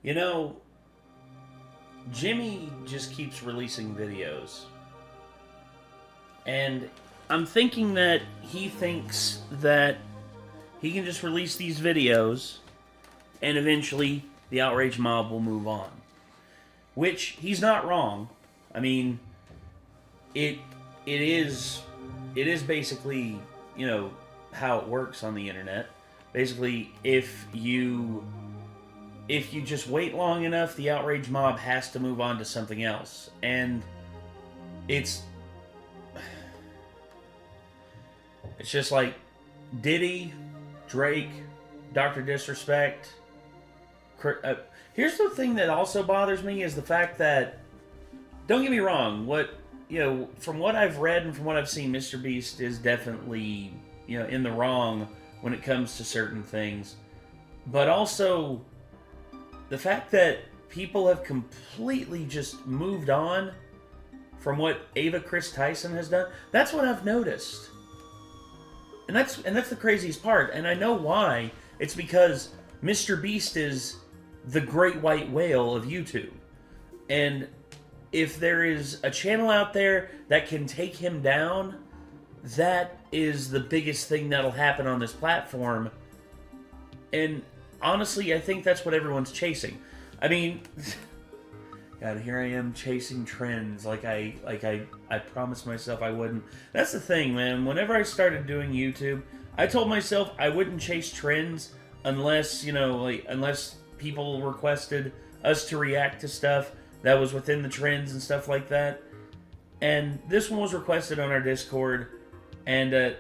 You know, Jimmy just keeps releasing videos. And I'm thinking that he thinks that he can just release these videos and eventually the outrage mob will move on. Which, he's not wrong. I mean, it is basically, you know, how it works on the internet. Basically, if you just wait long enough, the outrage mob has to move on to something else. And it's just like Diddy, Drake, Dr. Disrespect. Here's the thing that also bothers me is the fact that, don't get me wrong, from what I've read and from what I've seen, MrBeast is definitely, in the wrong when it comes to certain things. But also, the fact that people have completely just moved on from what Ava Chris Tyson has done, that's what I've noticed. And that's the craziest part. And I know why. It's because MrBeast is the great white whale of YouTube. And if there is a channel out there that can take him down, that is the biggest thing that'll happen on this platform. And honestly, I think that's what everyone's chasing. I mean, God, here I am chasing trends like I promised myself I wouldn't. That's the thing, man. Whenever I started doing YouTube, I told myself I wouldn't chase trends unless, unless people requested us to react to stuff that was within the trends and stuff like that. And this one was requested on our Discord, and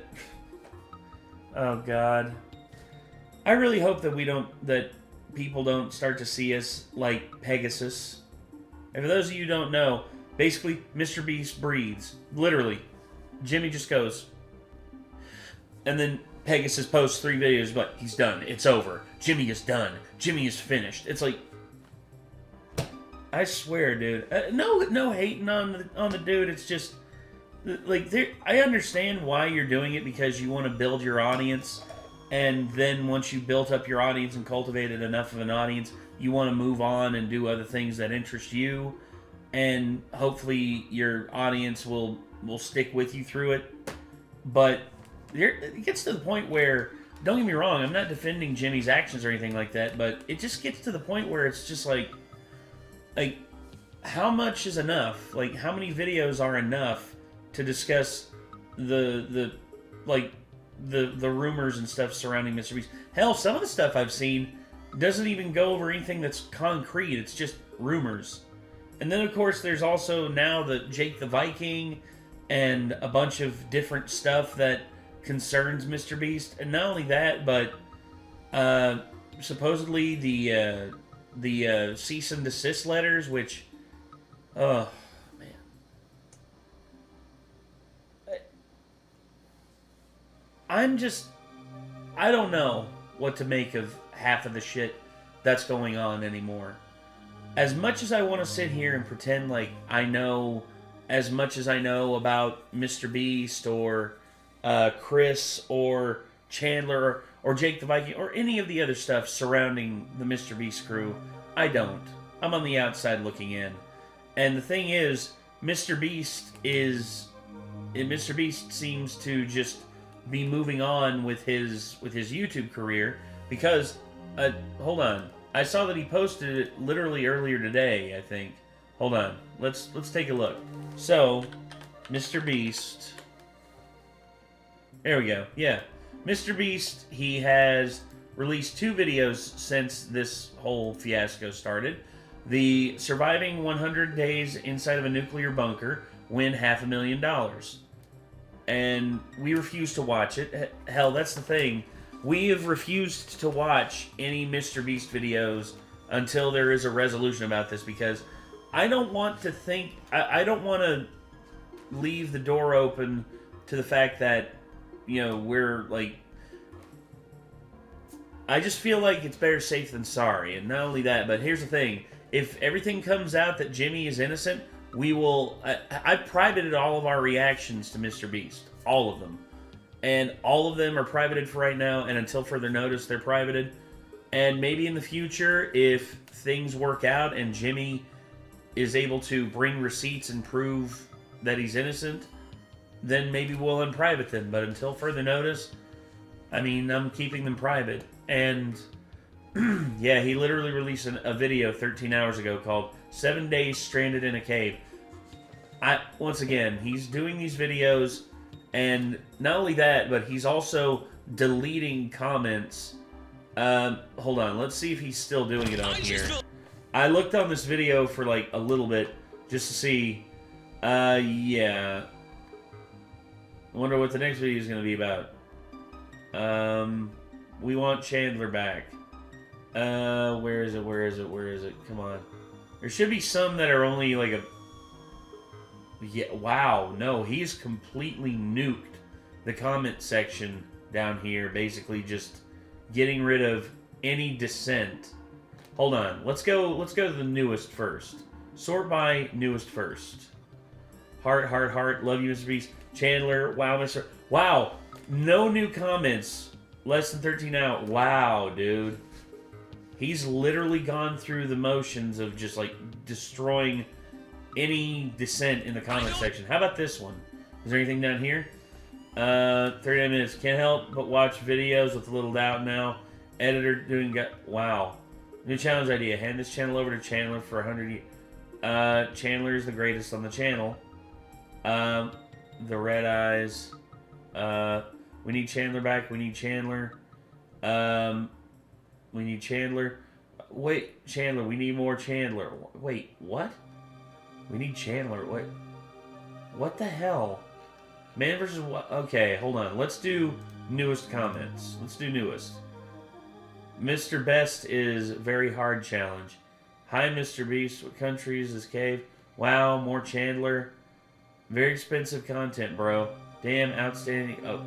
oh God, I really hope that people don't start to see us like Pegasus. And for those of you who don't know, basically MrBeast breathes. Literally. Jimmy just goes. And then Pegasus posts 3 videos, but he's done. It's over. Jimmy is done. Jimmy is finished. It's like, I swear, dude. No hating on the dude. It's just, like, I understand why you're doing it, because you want to build your audience. And then once you built up your audience and cultivated enough of an audience, you want to move on and do other things that interest you. And hopefully your audience will stick with you through it. But it gets to the point where, don't get me wrong, I'm not defending Jimmy's actions or anything like that, but it just gets to the point where it's just like, how much is enough? Like, how many videos are enough to discuss the rumors and stuff surrounding MrBeast? Hell, some of the stuff I've seen doesn't even go over anything that's concrete. It's just rumors. And then, of course, there's also now the Jake the Viking and a bunch of different stuff that concerns MrBeast. And not only that, but supposedly the cease and desist letters, which, oh, man. I don't know what to make of half of the shit that's going on anymore. As much as I want to sit here and pretend like I know as much as I know about MrBeast or Chris or Chandler or Jake the Viking or any of the other stuff surrounding the MrBeast crew, I don't. I'm on the outside looking in. And the thing is, MrBeast seems to just be moving on with his YouTube career, because hold on, I saw that he posted it literally earlier today, I think. Hold on, let's take a look. So, MrBeast, there we go. Yeah, MrBeast, he has released 2 videos since this whole fiasco started. The surviving 100 days inside of a nuclear bunker, win $500,000. And we refuse to watch it. Hell, that's the thing. We have refused to watch any MrBeast videos until there is a resolution about this, because I don't want to think... I don't want to leave the door open to the fact that, we're, like... I just feel like it's better safe than sorry. And not only that, but here's the thing. If everything comes out that Jimmy is innocent, we will... I've privated all of our reactions to MrBeast. All of them. And all of them are privated for right now, and until further notice, they're privated. And maybe in the future, if things work out and Jimmy is able to bring receipts and prove that he's innocent, then maybe we'll unprivate them. But until further notice, I mean, I'm keeping them private. And yeah, he literally released a video 13 hours ago called 7 Days Stranded in a Cave. Once again, he's doing these videos, and not only that, but he's also deleting comments. Hold on, let's see if he's still doing it on here. I looked on this video for like a little bit just to see. Yeah. I wonder what the next video is going to be about. We want Chandler back. Where is it? Come on. There should be some that are only like a... Yeah, wow, no, he's completely nuked the comment section down here, basically just getting rid of any dissent. Hold on, let's go to the newest first. Sort by newest first. Heart, love you, MrBeast. Chandler, wow, wow, no new comments. Less than 13 out. Wow, dude. He's literally gone through the motions of just like destroying any dissent in the comment section. How about this one? Is there anything down here? 39 minutes. Can't help but watch videos with a little doubt now. Editor doing... Wow. New challenge idea. Hand this channel over to Chandler for 100 years. Chandler is the greatest on the channel. The red eyes. We need Chandler back. We need Chandler. We need Chandler. Wait, Chandler. We need more Chandler. Wait, what? We need Chandler. Wait. What the hell? Man versus what? Okay, hold on. Let's do newest comments. Let's do newest. Mr. Best is very hard challenge. Hi, MrBeast. What country is this cave? Wow, more Chandler. Very expensive content, bro. Damn, outstanding. Oh.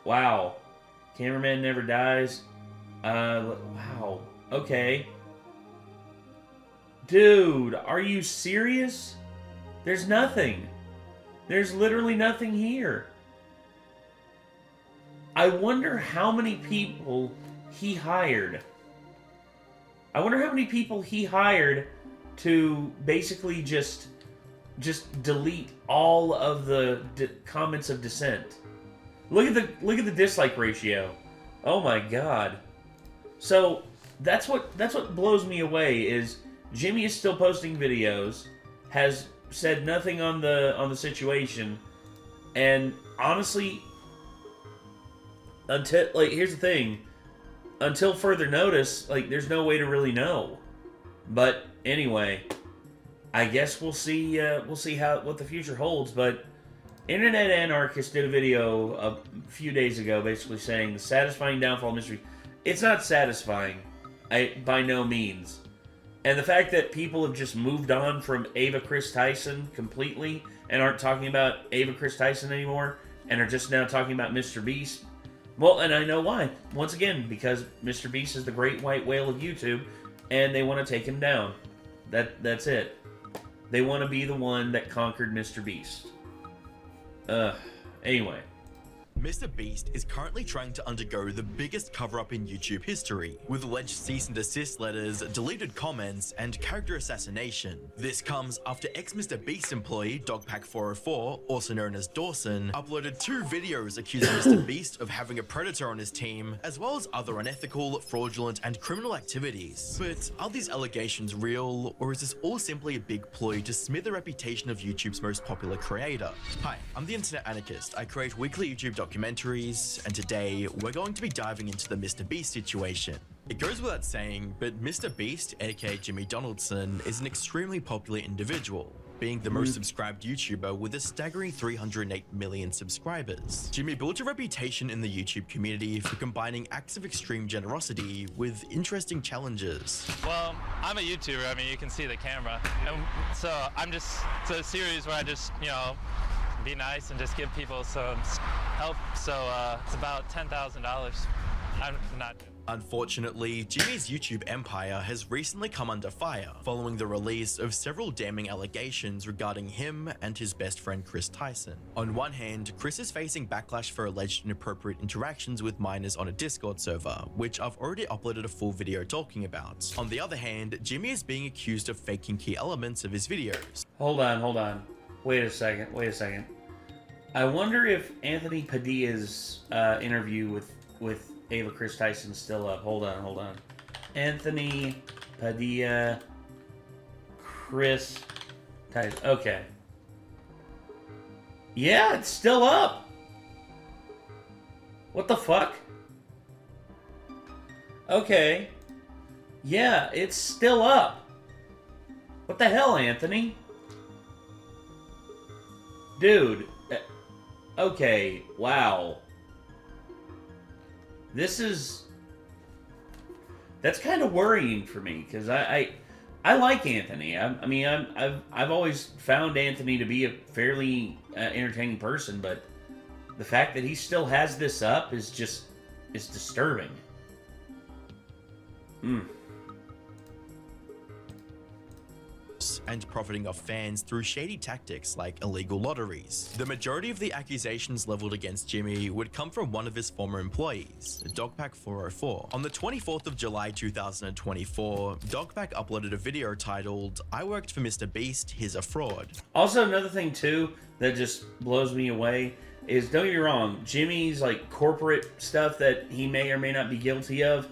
Wow. Cameraman never dies. Wow. Okay. Dude, are you serious? There's nothing. There's literally nothing here. I wonder how many people he hired. I wonder how many people he hired to basically just delete all of the comments of dissent. Look at the dislike ratio. Oh my god. So that's what blows me away is Jimmy is still posting videos, has said nothing on the situation, and honestly, until like here's the thing, until further notice, like there's no way to really know. But anyway, I guess we'll see what the future holds. But Internet Anarchist did a video a few days ago, basically saying the satisfying downfall of mystery. It's not satisfying, by no means. And the fact that people have just moved on from Ava Chris Tyson completely and aren't talking about Ava Chris Tyson anymore and are just now talking about MrBeast. Well, and I know why. Once again, because MrBeast is the great white whale of YouTube and they want to take him down. That's it. They want to be the one that conquered MrBeast. Anyway. MrBeast is currently trying to undergo the biggest cover-up in YouTube history, with alleged cease and desist letters, deleted comments, and character assassination. This comes after ex-MrBeast employee Dogpack404, also known as Dawson, uploaded 2 videos accusing MrBeast of having a predator on his team, as well as other unethical, fraudulent, and criminal activities. But are these allegations real, or is this all simply a big ploy to smear the reputation of YouTube's most popular creator? Hi, I'm the Internet Anarchist. I create weekly YouTube documentaries, and today we're going to be diving into the MrBeast situation. It goes without saying, but MrBeast, aka Jimmy Donaldson, is an extremely popular individual, being the most subscribed YouTuber with a staggering 308 million subscribers. Jimmy built a reputation in the YouTube community for combining acts of extreme generosity with interesting challenges. Well, I'm a YouTuber, I mean, you can see the camera, and so it's a series where I just, you know, be nice and just give people some help. So it's about $10,000. I'm not. Unfortunately, Jimmy's YouTube empire has recently come under fire following the release of several damning allegations regarding him and his best friend Chris Tyson. On one hand, Chris is facing backlash for alleged inappropriate interactions with minors on a Discord server, which I've already uploaded a full video talking about. On the other hand, Jimmy is being accused of faking key elements of his videos. Hold on. Wait a second. I wonder if Anthony Padilla's interview with Ava Chris Tyson's still up. Hold on. Anthony Padilla, Chris Tyson. Okay. Yeah, it's still up. What the fuck? Okay. Yeah, it's still up. What the hell, Anthony? Dude. Okay, wow. That's kind of worrying for me, because I like Anthony. I've always found Anthony to be a fairly entertaining person, but the fact that he still has this up is disturbing. And profiting off fans through shady tactics like illegal lotteries. The majority of the accusations leveled against Jimmy would come from one of his former employees, Dogpack404. On the 24th of July 2024, Dogpack uploaded a video titled, "I worked for MrBeast, he's a fraud." Also, another thing too that just blows me away is, don't get me wrong, Jimmy's like corporate stuff that he may or may not be guilty of,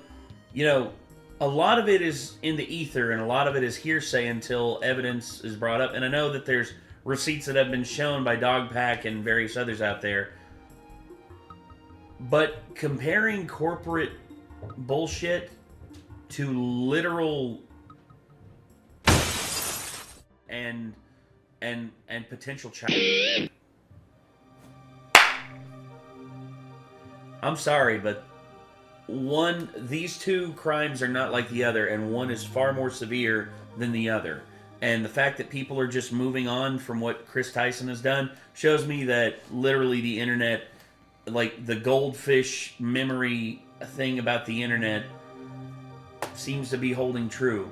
you know, a lot of it is in the ether and a lot of it is hearsay until evidence is brought up. And I know that there's receipts that have been shown by Dogpack and various others out there. But comparing corporate bullshit to literal and potential child. I'm sorry, but these two crimes are not like the other, and one is far more severe than the other. And the fact that people are just moving on from what Chris Tyson has done shows me that literally the internet, like the goldfish memory thing about the internet, seems to be holding true.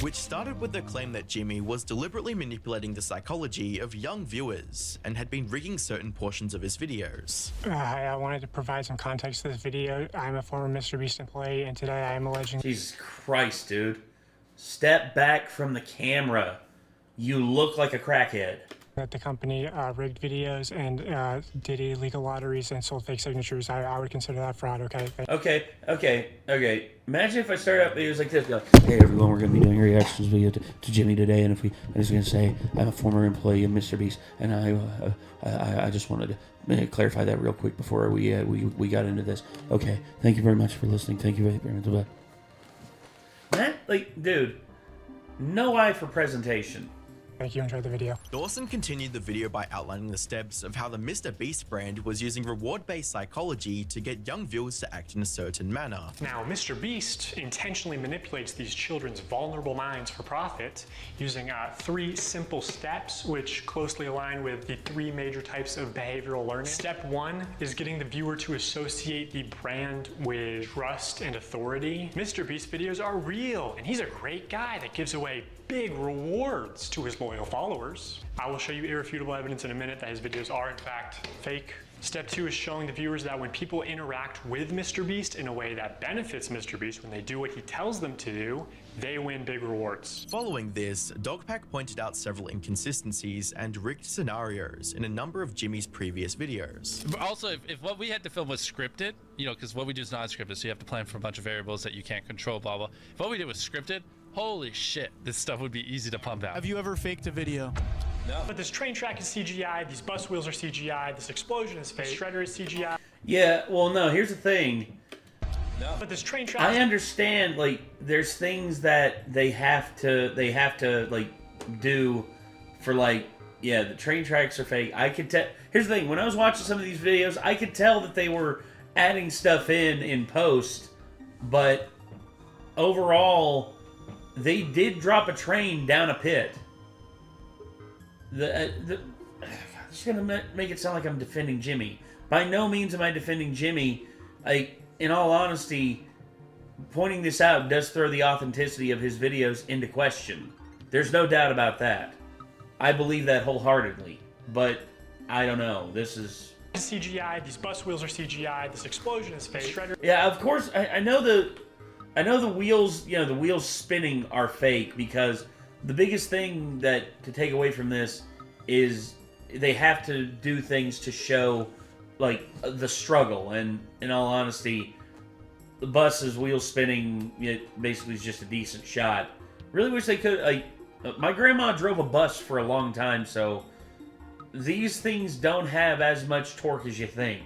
Which started with the claim that Jimmy was deliberately manipulating the psychology of young viewers and had been rigging certain portions of his videos. I wanted to provide some context to this video. I'm a former MrBeast employee, and today I am alleging... Jesus Christ, dude. Step back from the camera. You look like a crackhead. ...that the company rigged videos and did illegal lotteries and sold fake signatures. I would consider that fraud, okay? Okay. Imagine if I started out videos like this. Like, hey everyone, we're going to be doing a reactions video to Jimmy today, and I'm just going to say I'm a former employee of MrBeast, and I just wanted to clarify that real quick before we got into this. Okay, thank you very much for listening. Thank you very much. That, like, dude, no eye for presentation. Thank you, enjoy the video. Dawson continued the video by outlining the steps of how the MrBeast brand was using reward-based psychology to get young viewers to act in a certain manner. Now, MrBeast intentionally manipulates these children's vulnerable minds for profit using 3 simple steps, which closely align with the 3 major types of behavioral learning. Step 1 is getting the viewer to associate the brand with trust and authority. MrBeast videos are real, and he's a great guy that gives away big rewards to his loyal followers. I will show you irrefutable evidence in a minute that his videos are in fact fake. Step 2 is showing the viewers that when people interact with MrBeast in a way that benefits MrBeast, when they do what he tells them to do, they win big rewards. Following this, Dogpack pointed out several inconsistencies and rigged scenarios in a number of Jimmy's previous videos. But also, if what we had to film was scripted, you know, because what we do is not scripted, so you have to plan for a bunch of variables that you can't control, blah, blah. If what we did was scripted, holy shit, this stuff would be easy to pump out. Have you ever faked a video? No. But this train track is CGI, these bus wheels are CGI, this explosion is fake, Shredder is CGI. Yeah, well, no, here's the thing. No. But this train track... I understand, like, there's things that they have to, like, do for, like, yeah, the train tracks are fake. I could tell... Here's the thing, when I was watching some of these videos, I could tell that they were adding stuff in post, but overall... They did drop a train down a pit. This is gonna make it sound like I'm defending Jimmy. by no means am I defending Jimmy. In all honesty, pointing this out does throw the authenticity of his videos into question. There's no doubt about that. I believe that wholeheartedly. But I don't know. This is CGI. These bus wheels are CGI. This explosion is fake. Shredder. Yeah, of course. I know the wheels. You know, the wheels spinning are fake, because the biggest thing that to take away from this is they have to do things to show like the struggle. And in all honesty, the bus's wheels spinning, it basically is just a decent shot. Really wish they could. Like, my grandma drove a bus for a long time, so these things don't have as much torque as you think.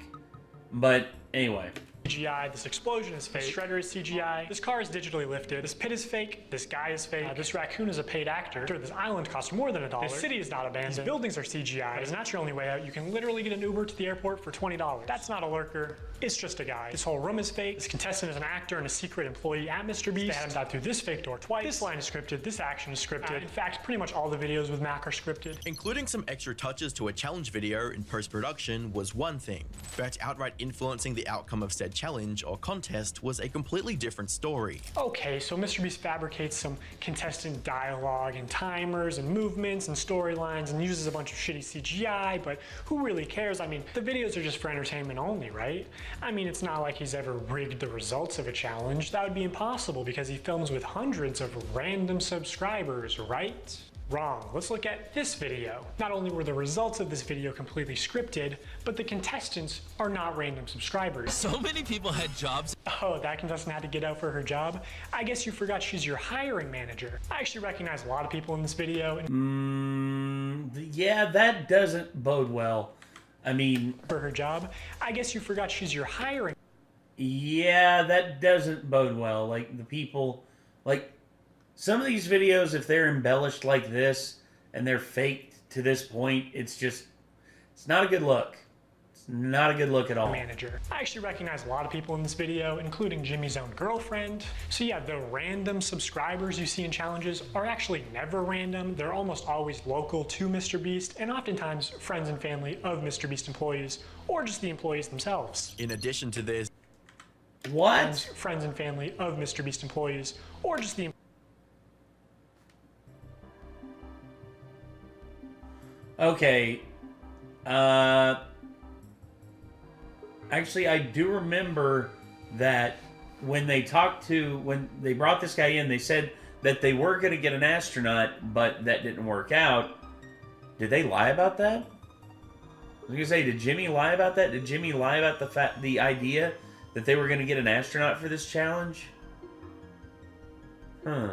But anyway. CGI, this explosion is fake. Shredder is CGI. This car is digitally lifted. This pit is fake. This guy is fake. This raccoon is a paid actor. This island costs more than $1. This city is not abandoned. These buildings are CGI. But it's not your only way out. You can literally get an Uber to the airport for $20. That's not a lurker. It's just a guy. This whole room is fake. This contestant is an actor and a secret employee at MrBeast. They had him dive through this fake door twice. This line is scripted. This action is scripted. In fact, pretty much all the videos with Mac are scripted. Including some extra touches to a challenge video in post-production was one thing, but outright influencing the outcome of said challenge or contest was a completely different story. Okay, so MrBeast fabricates some contestant dialogue and timers and movements and storylines and uses a bunch of shitty CGI, but who really cares? I mean, the videos are just for entertainment only, right? I mean, it's not like he's ever rigged the results of a challenge. That would be impossible because he films with hundreds of random subscribers, right? Wrong. Let's look at this video. Not only were the results of this video completely scripted, but the contestants are not random subscribers. So many people had jobs. Oh, that contestant had to get out for her job? I guess you forgot she's your hiring manager. I actually recognize a lot of people in this video. Yeah, that doesn't bode well. I mean, for her job, I guess you forgot she's your hiring. Yeah, that doesn't bode well. Like, the people, like, some of these videos, if they're embellished like this and they're faked to this point, it's not a good look. It's not a good look at all. Manager. I actually recognize a lot of people in this video, including Jimmy's own girlfriend. So yeah, the random subscribers you see in challenges are actually never random. They're almost always local to MrBeast, and oftentimes friends and family of MrBeast employees, or just the employees themselves. In addition to this, what? Friends and family of MrBeast employees, or just the Okay. Actually, I do remember that when they brought this guy in, they said that they were going to get an astronaut, but that didn't work out. Did they lie about that? I was going to say, did Jimmy lie about that? Did Jimmy lie about the idea that they were going to get an astronaut for this challenge? Huh.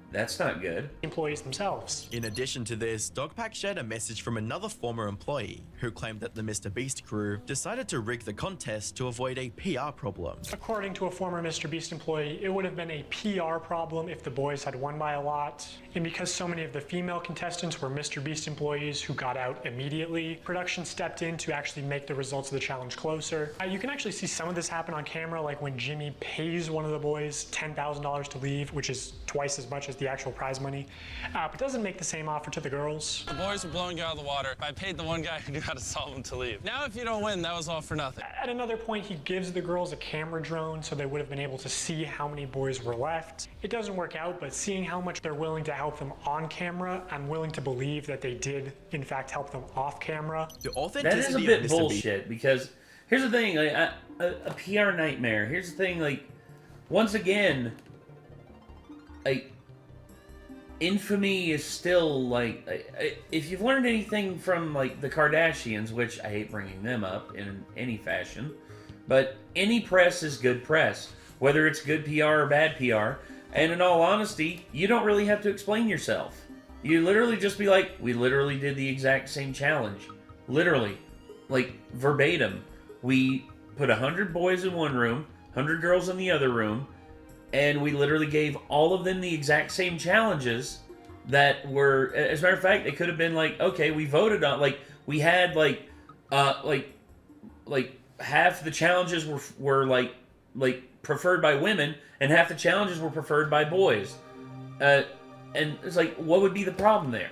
That's not good. Employees themselves. In addition to this, Dogpack shared a message from another former employee who claimed that the MrBeast crew decided to rig the contest to avoid a PR problem. According to a former MrBeast employee, it would have been a PR problem if the boys had won by a lot. And because so many of the female contestants were MrBeast employees who got out immediately, production stepped in to actually make the results of the challenge closer. You can actually see some of this happen on camera, like when Jimmy pays one of the boys $10,000 to leave, which is twice as much as the actual prize money, but doesn't make the same offer to the girls. The boys were blowing you out of the water. I paid the one guy who knew how to solve them to leave. Now if you don't win, that was all for nothing. At another point, he gives the girls a camera drone so they would have been able to see how many boys were left. It doesn't work out, but seeing how much they're willing to help them on camera, I'm willing to believe that they did, in fact, help them off camera. The authenticity that is a bit bullshit, because here's the thing, like, a PR nightmare. Here's the thing, like, once again, like, infamy is still, like, if you've learned anything from, like, the Kardashians, which I hate bringing them up in any fashion, but any press is good press, whether it's good PR or bad PR, and in all honesty, you don't really have to explain yourself. You literally just be like, we literally did the exact same challenge. Literally. Like, verbatim. We put 100 boys in one room, 100 girls in the other room, and we literally gave all of them the exact same challenges that were, as a matter of fact, it could have been like, okay, we voted on, like, we had, like half the challenges were like preferred by women, and half the challenges were preferred by boys. And it's like, what would be the problem there?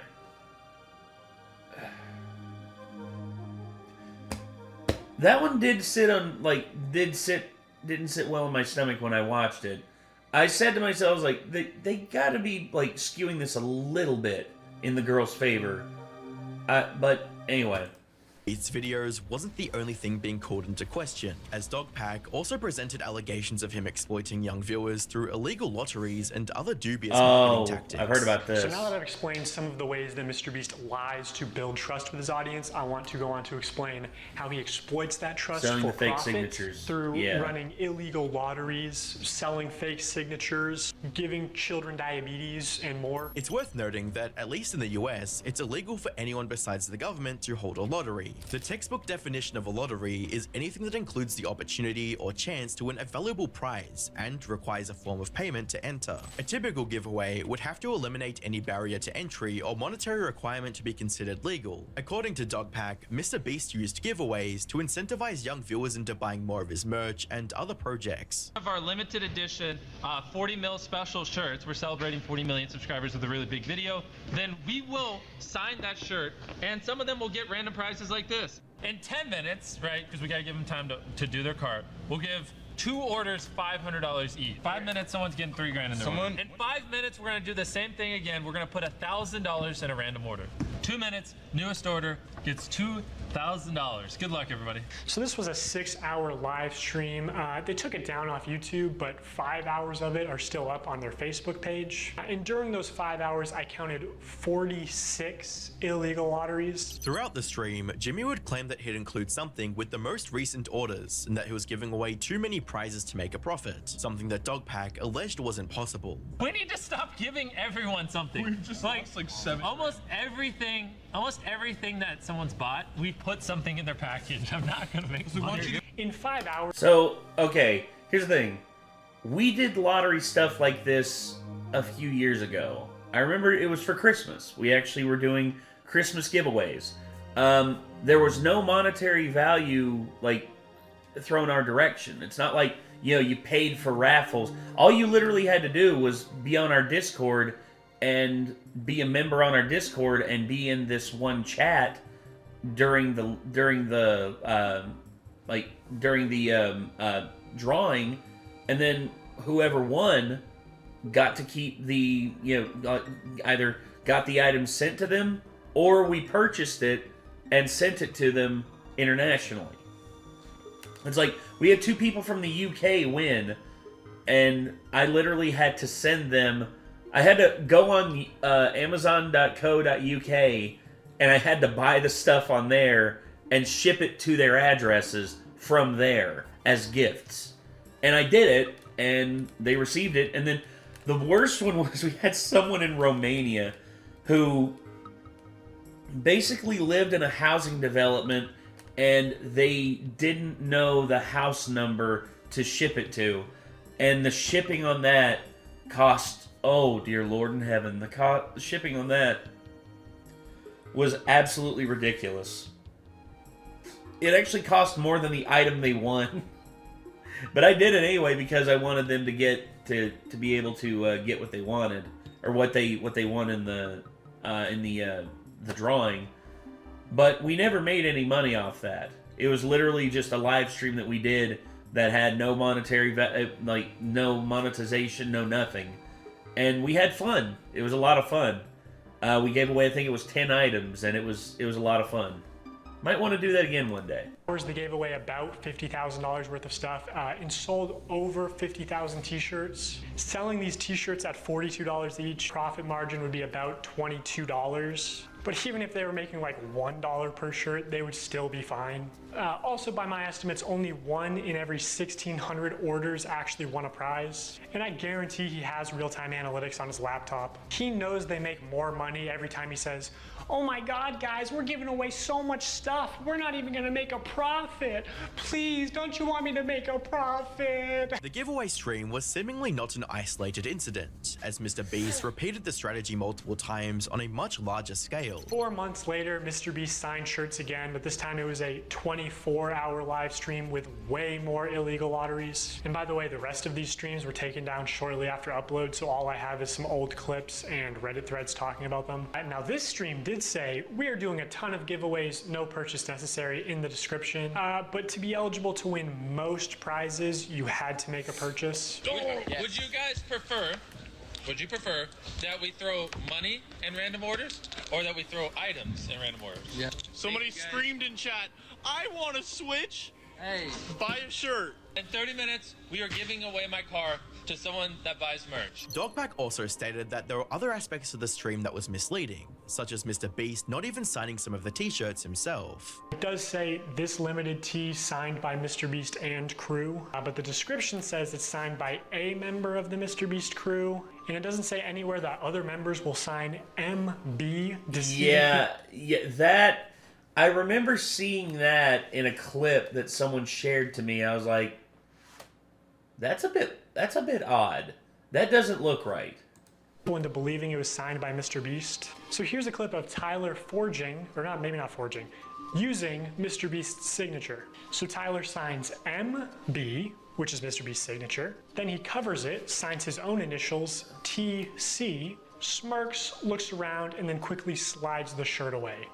That one did sit on, like, didn't sit well in my stomach when I watched it. I said to myself, I was like, they gotta be, like, skewing this a little bit in the girl's favor. But anyway. Beast's videos wasn't the only thing being called into question, as Dogpack also presented allegations of him exploiting young viewers through illegal lotteries and other dubious marketing tactics. I've heard about this. So now that I've explained some of the ways that MrBeast lies to build trust with his audience, I want to go on to explain how he exploits that trust selling for the fake profit signatures through running illegal lotteries, selling fake signatures, giving children diabetes, and more. It's worth noting that, at least in the US, it's illegal for anyone besides the government to hold a lottery. The textbook definition of a lottery is anything that includes the opportunity or chance to win a valuable prize and requires a form of payment to enter. A typical giveaway would have to eliminate any barrier to entry or monetary requirement to be considered legal. According to Dogpack, MrBeast used giveaways to incentivize young viewers into buying more of his merch and other projects. Of our limited edition 40 mil special shirts, we're celebrating 40 million subscribers with a really big video, then we will sign that shirt and some of them will get random prizes like this. In 10 minutes, right, because we gotta give them time to do their cart, we'll give 2 orders $500 each. 5 minutes, someone's getting $3 grand in their order. In 5 minutes, we're gonna do the same thing again. We're gonna put $1,000 in a random order. 2 minutes, newest order gets $2,000. Good luck, everybody. So this was a 6-hour live stream. They took it down off YouTube, but 5 hours of it are still up on their Facebook page. And during those 5 hours, I counted 46 illegal lotteries. Throughout the stream, Jimmy would claim that he'd include something with the most recent orders and that he was giving away too many prizes to make a profit, something that Dogpack alleged wasn't possible. We need to stop giving everyone something. We just like 7. Almost everything that someone's bought, we put something in their package. I'm not gonna make money. In 5 hours. So, okay, here's the thing. We did lottery stuff like this a few years ago. I remember it was for Christmas. We actually were doing Christmas giveaways. There was no monetary value, like, thrown our direction. It's not like, you know, you paid for raffles. All you literally had to do was be on our Discord and be a member on our Discord and be in this one chat during the drawing, and then whoever won got to keep the, you know, either got the item sent to them or we purchased it and sent it to them internationally. It's like, we had 2 people from the UK win, and I literally had to send them, I had to go on Amazon.co.uk, and I had to buy the stuff on there and ship it to their addresses from there as gifts. And I did it, and they received it, and then the worst one was we had someone in Romania who basically lived in a housing development and they didn't know the house number to ship it to. And the shipping on that cost, oh dear Lord in heaven, the shipping on that was absolutely ridiculous. It actually cost more than the item they won. But I did it anyway because I wanted them to get to be able to get what they wanted, or what they won in the drawing. But we never made any money off that. It was literally just a live stream that we did that had no monetary, like no monetization, no nothing, and we had fun. It was a lot of fun. We gave away, I think it was 10 items, and it was a lot of fun. Might want to do that again one day. They gave away about $50,000 worth of stuff and sold over 50,000 t-shirts. Selling these t-shirts at $42 each, profit margin would be about $22. But even if they were making like $1 per shirt, they would still be fine. Also, by my estimates, only 1 in every 1,600 orders actually won a prize. And I guarantee he has real-time analytics on his laptop. He knows they make more money every time he says, "Oh my God, guys, we're giving away so much stuff. We're not even gonna make a profit. Please, don't you want me to make a profit?" The giveaway stream was seemingly not an isolated incident, as MrBeast repeated the strategy multiple times on a much larger scale. real. 4 months later, MrBeast signed shirts again, but this time it was a 24-hour live stream with way more illegal lotteries. And by the way, the rest of these streams were taken down shortly after upload, so all I have is some old clips and Reddit threads talking about them. Now this stream did say, we are doing a ton of giveaways, no purchase necessary in the description, but to be eligible to win most prizes, you had to make a purchase. Would you guys prefer, that we throw money in random orders or that we throw items in random orders? Yeah. Somebody screamed in chat, I want a Switch. Hey. Buy a shirt. In 30 minutes, we are giving away my car to someone that buys merch. Dogpack also stated that there were other aspects of the stream that was misleading, such as MrBeast not even signing some of the t-shirts himself. It does say this limited tee signed by MrBeast and crew, but the description says it's signed by a member of the MrBeast crew, and it doesn't say anywhere that other members will sign MB. Yeah, that, I remember seeing that in a clip that someone shared to me. I was like, that's a bit odd. That doesn't look right. Into believing it was signed by MrBeast. So here's a clip of Tyler forging, or not, maybe not forging, using MrBeast's signature. So Tyler signs MB, which is MrBeast's signature. Then he covers it, signs his own initials, TC, smirks, looks around, and then quickly slides the shirt away.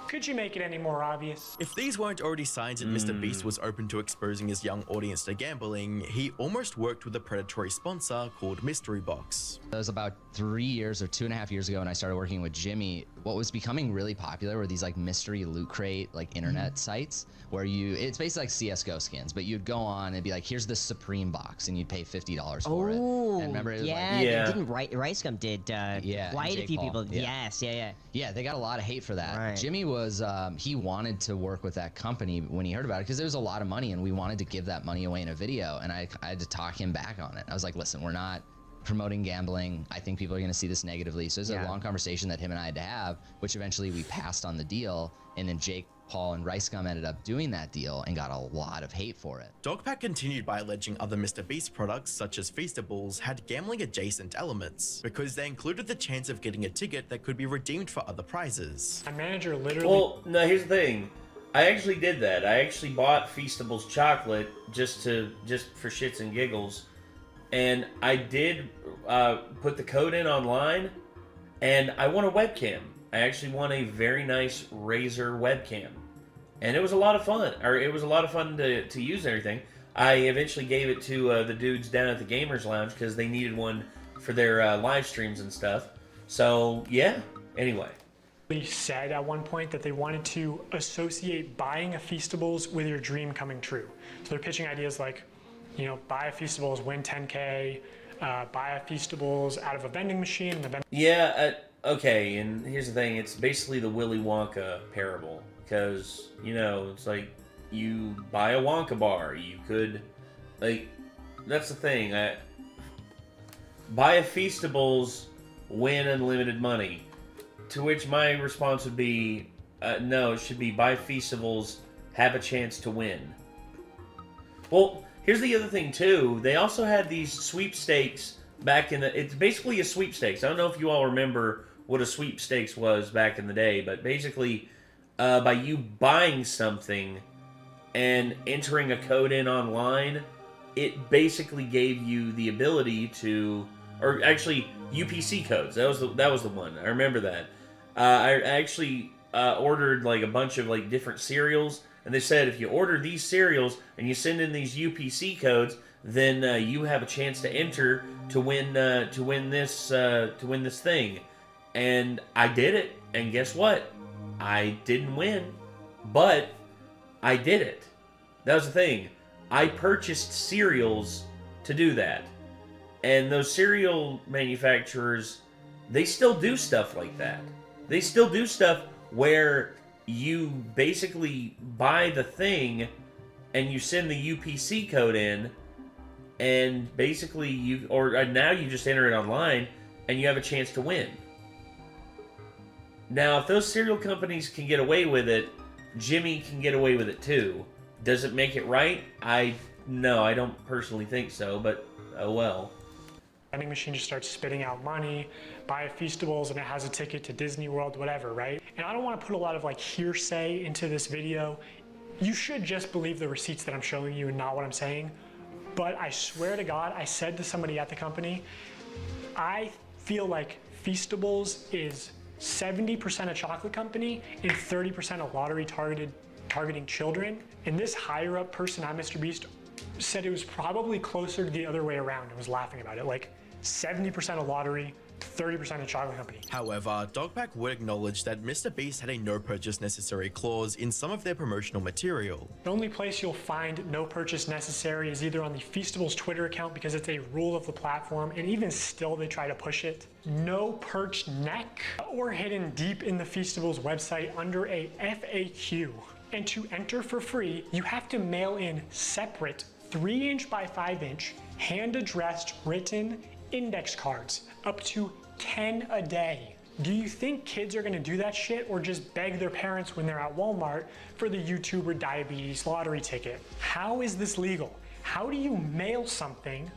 Could you make it any more obvious? If these weren't already signs and MrBeast was open to exposing his young audience to gambling, he almost worked with a predatory sponsor called Mystery Box. That was about 3 years or 2.5 years ago when I started working with Jimmy. What was becoming really popular were these like mystery loot crate, like internet sites where it's basically like CSGO skins, but you'd go on and be like, here's the Supreme box, and you'd pay $50 for it. And remember, it was didn't Ricegum did quite a few people. Yeah. Yes, Yeah, they got a lot of hate for that. Right. Jimmy was, he wanted to work with that company when he heard about it because there was a lot of money and we wanted to give that money away in a video, and I had to talk him back on it. I was like, listen, we're not promoting gambling. I think people are going to see this negatively. So it was a long conversation that him and I had to have, which eventually we passed on the deal, and then Jake, Paul, and Ricegum ended up doing that deal and got a lot of hate for it. Dogpack continued by alleging other MrBeast products, such as Feastables, had gambling-adjacent elements, because they included the chance of getting a ticket that could be redeemed for other prizes. My manager literally... Well, no, here's the thing. I actually did that. I actually bought Feastables chocolate just for shits and giggles, and I did put the code in online, and I won a webcam. I actually won a very nice Razer webcam. And it was a lot of fun. It was a lot of fun to use and everything. I eventually gave it to the dudes down at the Gamers Lounge because they needed one for their live streams and stuff. So, yeah. Anyway. They said at one point that they wanted to associate buying a Feastables with your dream coming true. So they're pitching ideas like, you know, buy a Feastables, win 10K, buy a Feastables out of a vending machine. Okay, and here's the thing. It's basically the Willy Wonka parable. Because, you know, it's like, you buy a Wonka bar. You could, like, that's the thing. Buy a Feastables, win unlimited money. To which my response would be, no, it should be buy Feastables, have a chance to win. Well, here's the other thing, too. They also had these sweepstakes back in the... It's basically a sweepstakes. I don't know if you all remember what a sweepstakes was back in the day, but basically, by you buying something and entering a code in online, it basically gave you the ability to... Or actually, UPC codes. That was the one. I remember that. I actually ordered like a bunch of like different cereals, and they said if you order these cereals and you send in these UPC codes, then you have a chance to enter to win this thing. And I did it, and guess what? I didn't win, but I did it. That was the thing. I purchased cereals to do that. And those cereal manufacturers, they still do stuff like that. They still do stuff where you basically buy the thing and you send the UPC code in, and basically now you just enter it online and you have a chance to win. Now, if those cereal companies can get away with it, Jimmy can get away with it too. Does it make it right? No, I don't personally think so, but oh well. vending machine just starts spitting out money, buy Feastables and it has a ticket to Disney World, whatever, right? And I don't want to put a lot of like hearsay into this video. You should just believe the receipts that I'm showing you and not what I'm saying. But I swear to God, I said to somebody at the company, I feel like Feastables is 70% a chocolate company and 30% a lottery targeting children. And this higher up person at MrBeast said it was probably closer to the other way around and was laughing about it. Like 70% a lottery, 30% a chocolate company. However, Dogpack would acknowledge that MrBeast had a no purchase necessary clause in some of their promotional material. The only place you'll find no purchase necessary is either on the Feastables Twitter account because it's a rule of the platform, and even still they try to push it. No perched neck, or hidden deep in the Feastables website under a FAQ. And to enter for free, you have to mail in separate 3" by 5" hand-addressed written index cards, up to 10 a day. Do you think kids are gonna do that shit or just beg their parents when they're at Walmart for the YouTuber diabetes lottery ticket? How is this legal? How do you mail something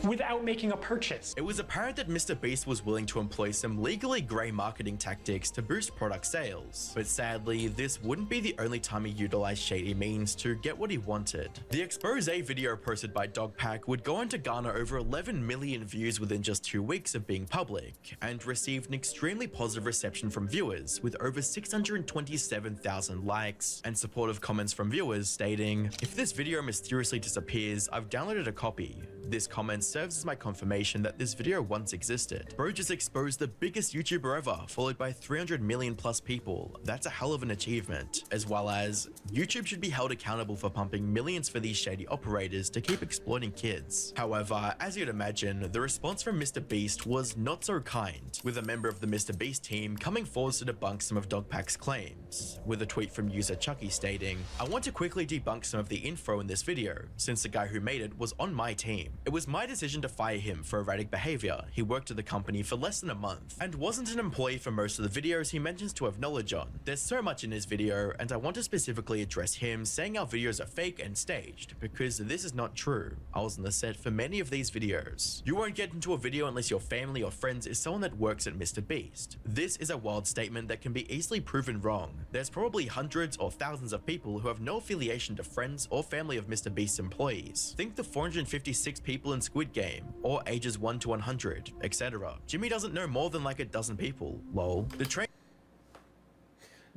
without making a purchase? It was apparent that MrBeast was willing to employ some legally grey marketing tactics to boost product sales, but sadly, this wouldn't be the only time he utilized shady means to get what he wanted. The expose video posted by Dogpack would go on to garner over 11 million views within just 2 weeks of being public, and received an extremely positive reception from viewers, with over 627,000 likes, and supportive comments from viewers stating, "If this video mysteriously disappears, I've downloaded a copy. This comment serves as my confirmation that this video once existed. Bro just exposed the biggest YouTuber ever, followed by 300 million plus people. That's a hell of an achievement." As well as, YouTube should be held accountable for pumping millions for these shady operators to keep exploiting kids. However, as you'd imagine, the response from MrBeast was not so kind, with a member of the MrBeast team coming forward to debunk some of Dogpack's claims, with a tweet from user Chucky stating, "I want to quickly debunk some of the info in this video, since the guy who made it was on my team. It was my decision to fire him for erratic behavior. He worked at the company for less than a month, and wasn't an employee for most of the videos he mentions to have knowledge on. There's so much in his video, and I want to specifically address him saying our videos are fake and staged, because this is not true. I was on the set for many of these videos. You won't get into a video unless your family or friends is someone that works at MrBeast. This is a wild statement that can be easily proven wrong. There's probably hundreds or thousands of people who have no affiliation to friends or family of MrBeast's employees. Think the 456 people in Squid Game, or ages 1 to 100, etc. Jimmy doesn't know more than like a dozen people, lol.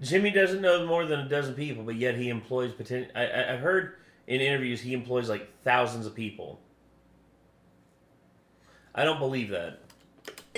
Jimmy doesn't know more than a dozen people, but yet he employs I've heard in interviews he employs like thousands of people. I don't believe that.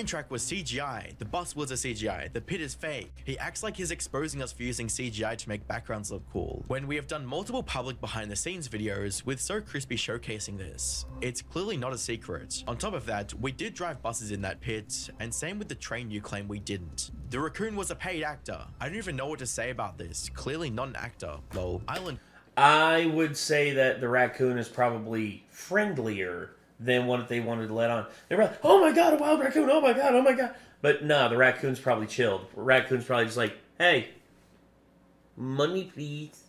Track was CGI, the bus was a CGI, the pit is fake. He acts like he's exposing us for using CGI to make backgrounds look cool, when we have done multiple public behind the scenes videos with So Crispy showcasing this. It's clearly not a secret. On top of that, we did drive buses in that pit, and same with the train you claim we didn't. The raccoon was a paid actor. I don't even know what to say about this. Clearly not an actor, lol. I would say that the raccoon is probably friendlier than what they wanted to let on. They were like, "Oh my god, a wild raccoon, oh my god, oh my god." But no, the raccoon's probably chilled. The raccoon's probably just like, "Hey, money please."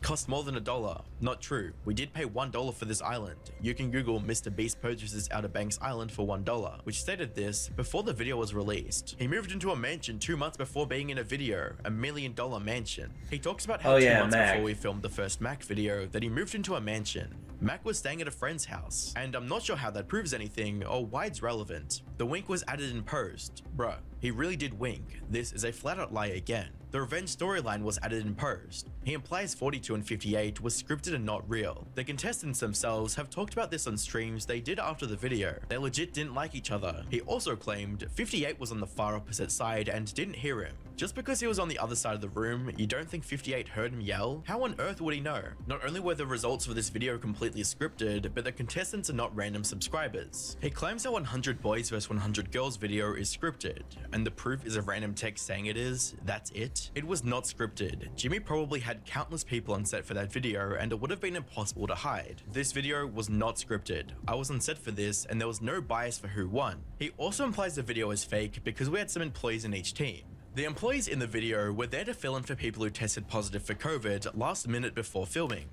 Cost more than $1. Not true. We did pay $1 for this island. You can Google MrBeast purchases Outer Banks Island for $1, which stated this before the video was released. He moved into a mansion 2 months before being in a video, $1 million mansion. He talks about how 2 months before we filmed the first Mac video that he moved into a mansion. Mac was staying at a friend's house, and I'm not sure how that proves anything or why it's relevant. The wink was added in post. Bruh, he really did wink. This is a flat out lie again. The revenge storyline was added in post. He implies 42 and 58 was scripted and not real. The contestants themselves have talked about this on streams they did after the video. They legit didn't like each other. He also claimed 58 was on the far opposite side and didn't hear him. Just because he was on the other side of the room, you don't think 58 heard him yell? How on earth would he know? Not only were the results for this video completely scripted, but the contestants are not random subscribers. He claims a 100 boys vs 100 girls video is scripted, and the proof is a random text saying it is. That's it. It was not scripted. Jimmy probably had countless people on set for that video, and it would have been impossible to hide. This video was not scripted. I was on set for this, and there was no bias for who won. He also implies the video is fake because we had some employees in each team. The employees in the video were there to fill in for people who tested positive for COVID last minute before filming.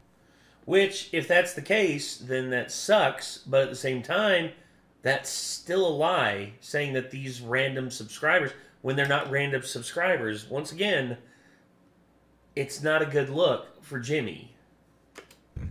Which, if that's the case, then that sucks, but at the same time, that's still a lie, saying that these random subscribers, when they're not random subscribers, once again, it's not a good look for Jimmy.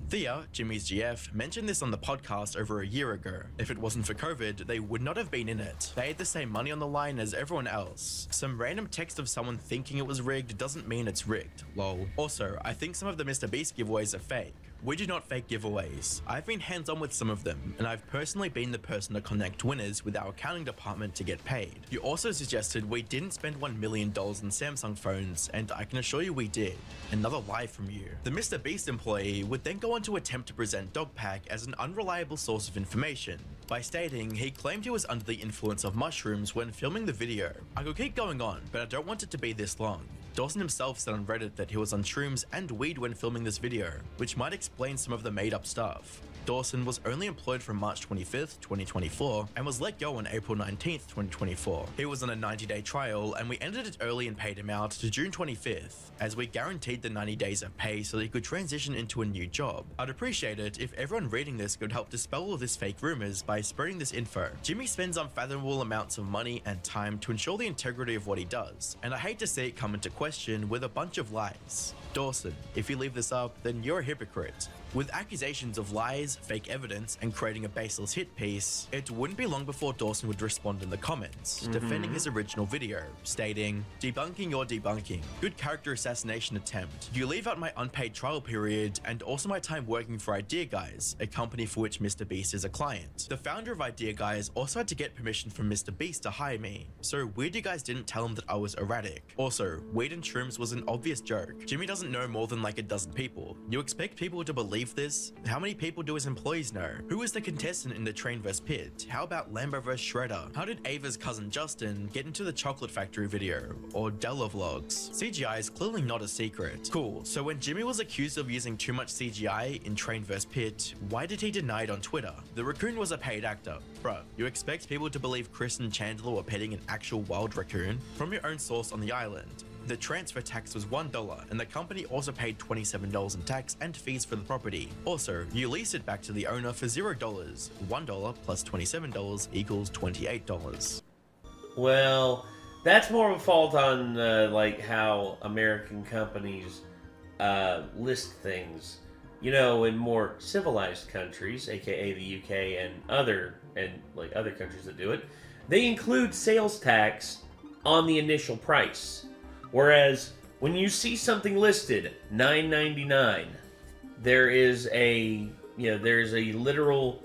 Thea, Jimmy's GF, mentioned this on the podcast over a year ago. If it wasn't for COVID, they would not have been in it. They had the same money on the line as everyone else. Some random text of someone thinking it was rigged doesn't mean it's rigged, lol. Also, I think some of the MrBeast giveaways are fake. We do not fake giveaways. I've been hands-on with some of them, and I've personally been the person to connect winners with our accounting department to get paid. You also suggested we didn't spend $1 million on Samsung phones, and I can assure you we did. Another lie from you. The MrBeast employee would then go on to attempt to present Dogpack as an unreliable source of information, by stating he claimed he was under the influence of mushrooms when filming the video. I could keep going on, but I don't want it to be this long. Dawson himself said on Reddit that he was on shrooms and weed when filming this video, which might explain some of the made-up stuff. Dawson was only employed from March 25th, 2024, and was let go on April 19th, 2024. He was on a 90-day trial, and we ended it early and paid him out to June 25th, as we guaranteed the 90 days of pay so that he could transition into a new job. I'd appreciate it if everyone reading this could help dispel all this fake rumors by spreading this info. Jimmy spends unfathomable amounts of money and time to ensure the integrity of what he does, and I hate to see it come into question with a bunch of lies. Dawson, if you leave this up, then you're a hypocrite. With accusations of lies, fake evidence, and creating a baseless hit piece, it wouldn't be long before Dawson would respond in the comments, defending his original video, stating, "Debunking your debunking. Good character assassination attempt. You leave out my unpaid trial period and also my time working for Idea Guys, a company for which MrBeast is a client. The founder of Idea Guys also had to get permission from MrBeast to hire me, so weird you guys didn't tell him that I was erratic. Also, weed and shrooms was an obvious joke. Jimmy doesn't know more than like a dozen people. You expect people to believe this? How many people do his employees know? Who is the contestant in the Train vs Pit? How about Lambo vs Shredder? How did Ava's cousin Justin get into the Chocolate Factory video? Or Della vlogs? CGI is clearly not a secret. Cool, so when Jimmy was accused of using too much CGI in Train vs Pit, why did he deny it on Twitter? The raccoon was a paid actor. Bruh, you expect people to believe Chris and Chandler were petting an actual wild raccoon? From your own source on the island, the transfer tax was $1, and the company also paid $27 in tax and fees for the property. Also, you leased it back to the owner for $0. $1 plus $27 equals $28. Well, that's more of a fault on like how American companies list things. You know, in more civilized countries, aka the UK and other countries that do it, they include sales tax on the initial price. Whereas when you see something listed $9.99, there's a literal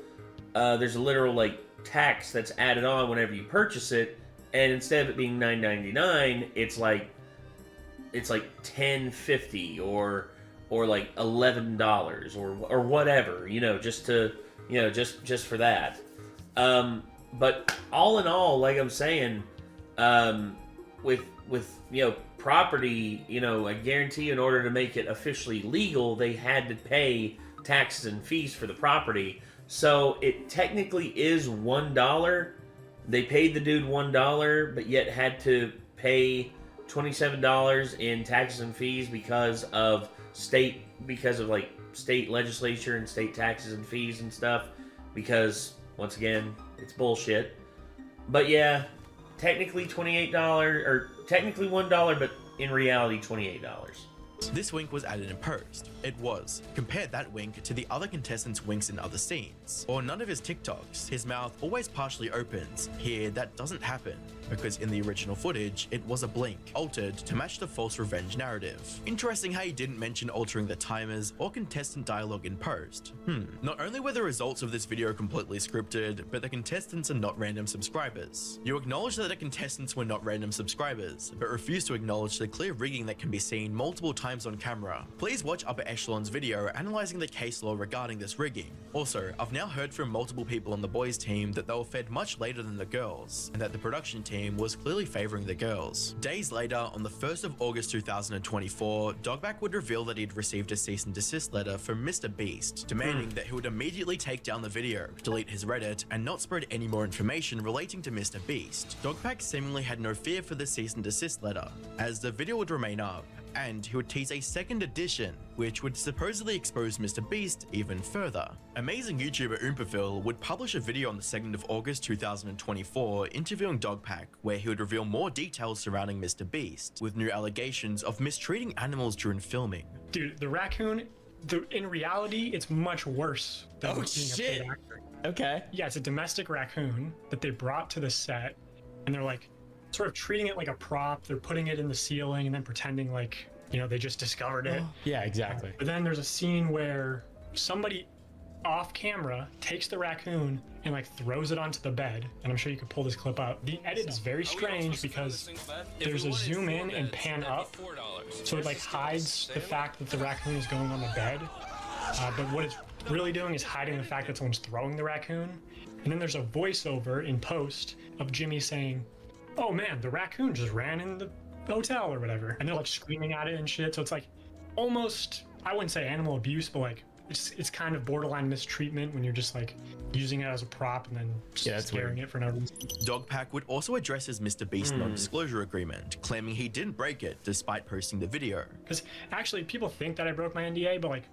like tax that's added on whenever you purchase it, and instead of it being $9.99, it's like $10.50 or like $11 or whatever, just for that. But all in all, like I'm saying, with property, I guarantee in order to make it officially legal, they had to pay taxes and fees for the property. So it technically is $1. They paid the dude $1, but yet had to pay $27 in taxes and fees because of state legislature and state taxes and fees and stuff. Because once again, it's bullshit. But yeah, technically $28 or technically $1, but in reality $28. This wink was added in post. It was. Compare that wink to the other contestants' winks in other scenes, or none of his TikToks. His mouth always partially opens. Here, that doesn't happen, because in the original footage, it was a blink, altered to match the false revenge narrative. Interesting how you didn't mention altering the timers or contestant dialogue in post. Not only were the results of this video completely scripted, but the contestants are not random subscribers. You acknowledge that the contestants were not random subscribers, but refuse to acknowledge the clear rigging that can be seen multiple times on camera. Please watch Upper Echelon's video analyzing the case law regarding this rigging. Also, I've now heard from multiple people on the boys team that they were fed much later than the girls, and that the production team was clearly favoring the girls. Days later, on the 1st of August 2024, Dogback would reveal that he'd received a cease and desist letter from MrBeast, demanding that he would immediately take down the video, delete his Reddit, and not spread any more information relating to MrBeast. Dogback seemingly had no fear for the cease and desist letter, as the video would remain up, and he would tease a second edition, which would supposedly expose MrBeast even further. Amazing YouTuber Oompaville would publish a video on the 2nd of August 2024 interviewing Dogpack, where he would reveal more details surrounding MrBeast, with new allegations of mistreating animals during filming. Dude, the raccoon, in reality, it's much worse than being a paid actor. Okay. Yeah, it's a domestic raccoon that they brought to the set, and they're like sort of treating it like a prop. They're putting it in the ceiling and then pretending like, you know, they just discovered it. Yeah, exactly. But then there's a scene where somebody off camera takes the raccoon and like throws it onto the bed, and I'm sure you could pull this clip up. The edit is very strange because there's a zoom in and pan up, so it like hides the fact that the raccoon is going on the bed, but what it's really doing is hiding the fact that someone's throwing the raccoon. And then there's a voiceover in post of Jimmy saying, "Oh man, the raccoon just ran in the hotel," or whatever, and they're like screaming at it and shit. So it's like almost, I wouldn't say animal abuse, but like it's kind of borderline mistreatment when you're just like using it as a prop and then just scaring it for no reason. Dogpack would also address his MrBeast non-disclosure agreement, claiming he didn't break it despite posting the video. Because actually people think that I broke my NDA, but like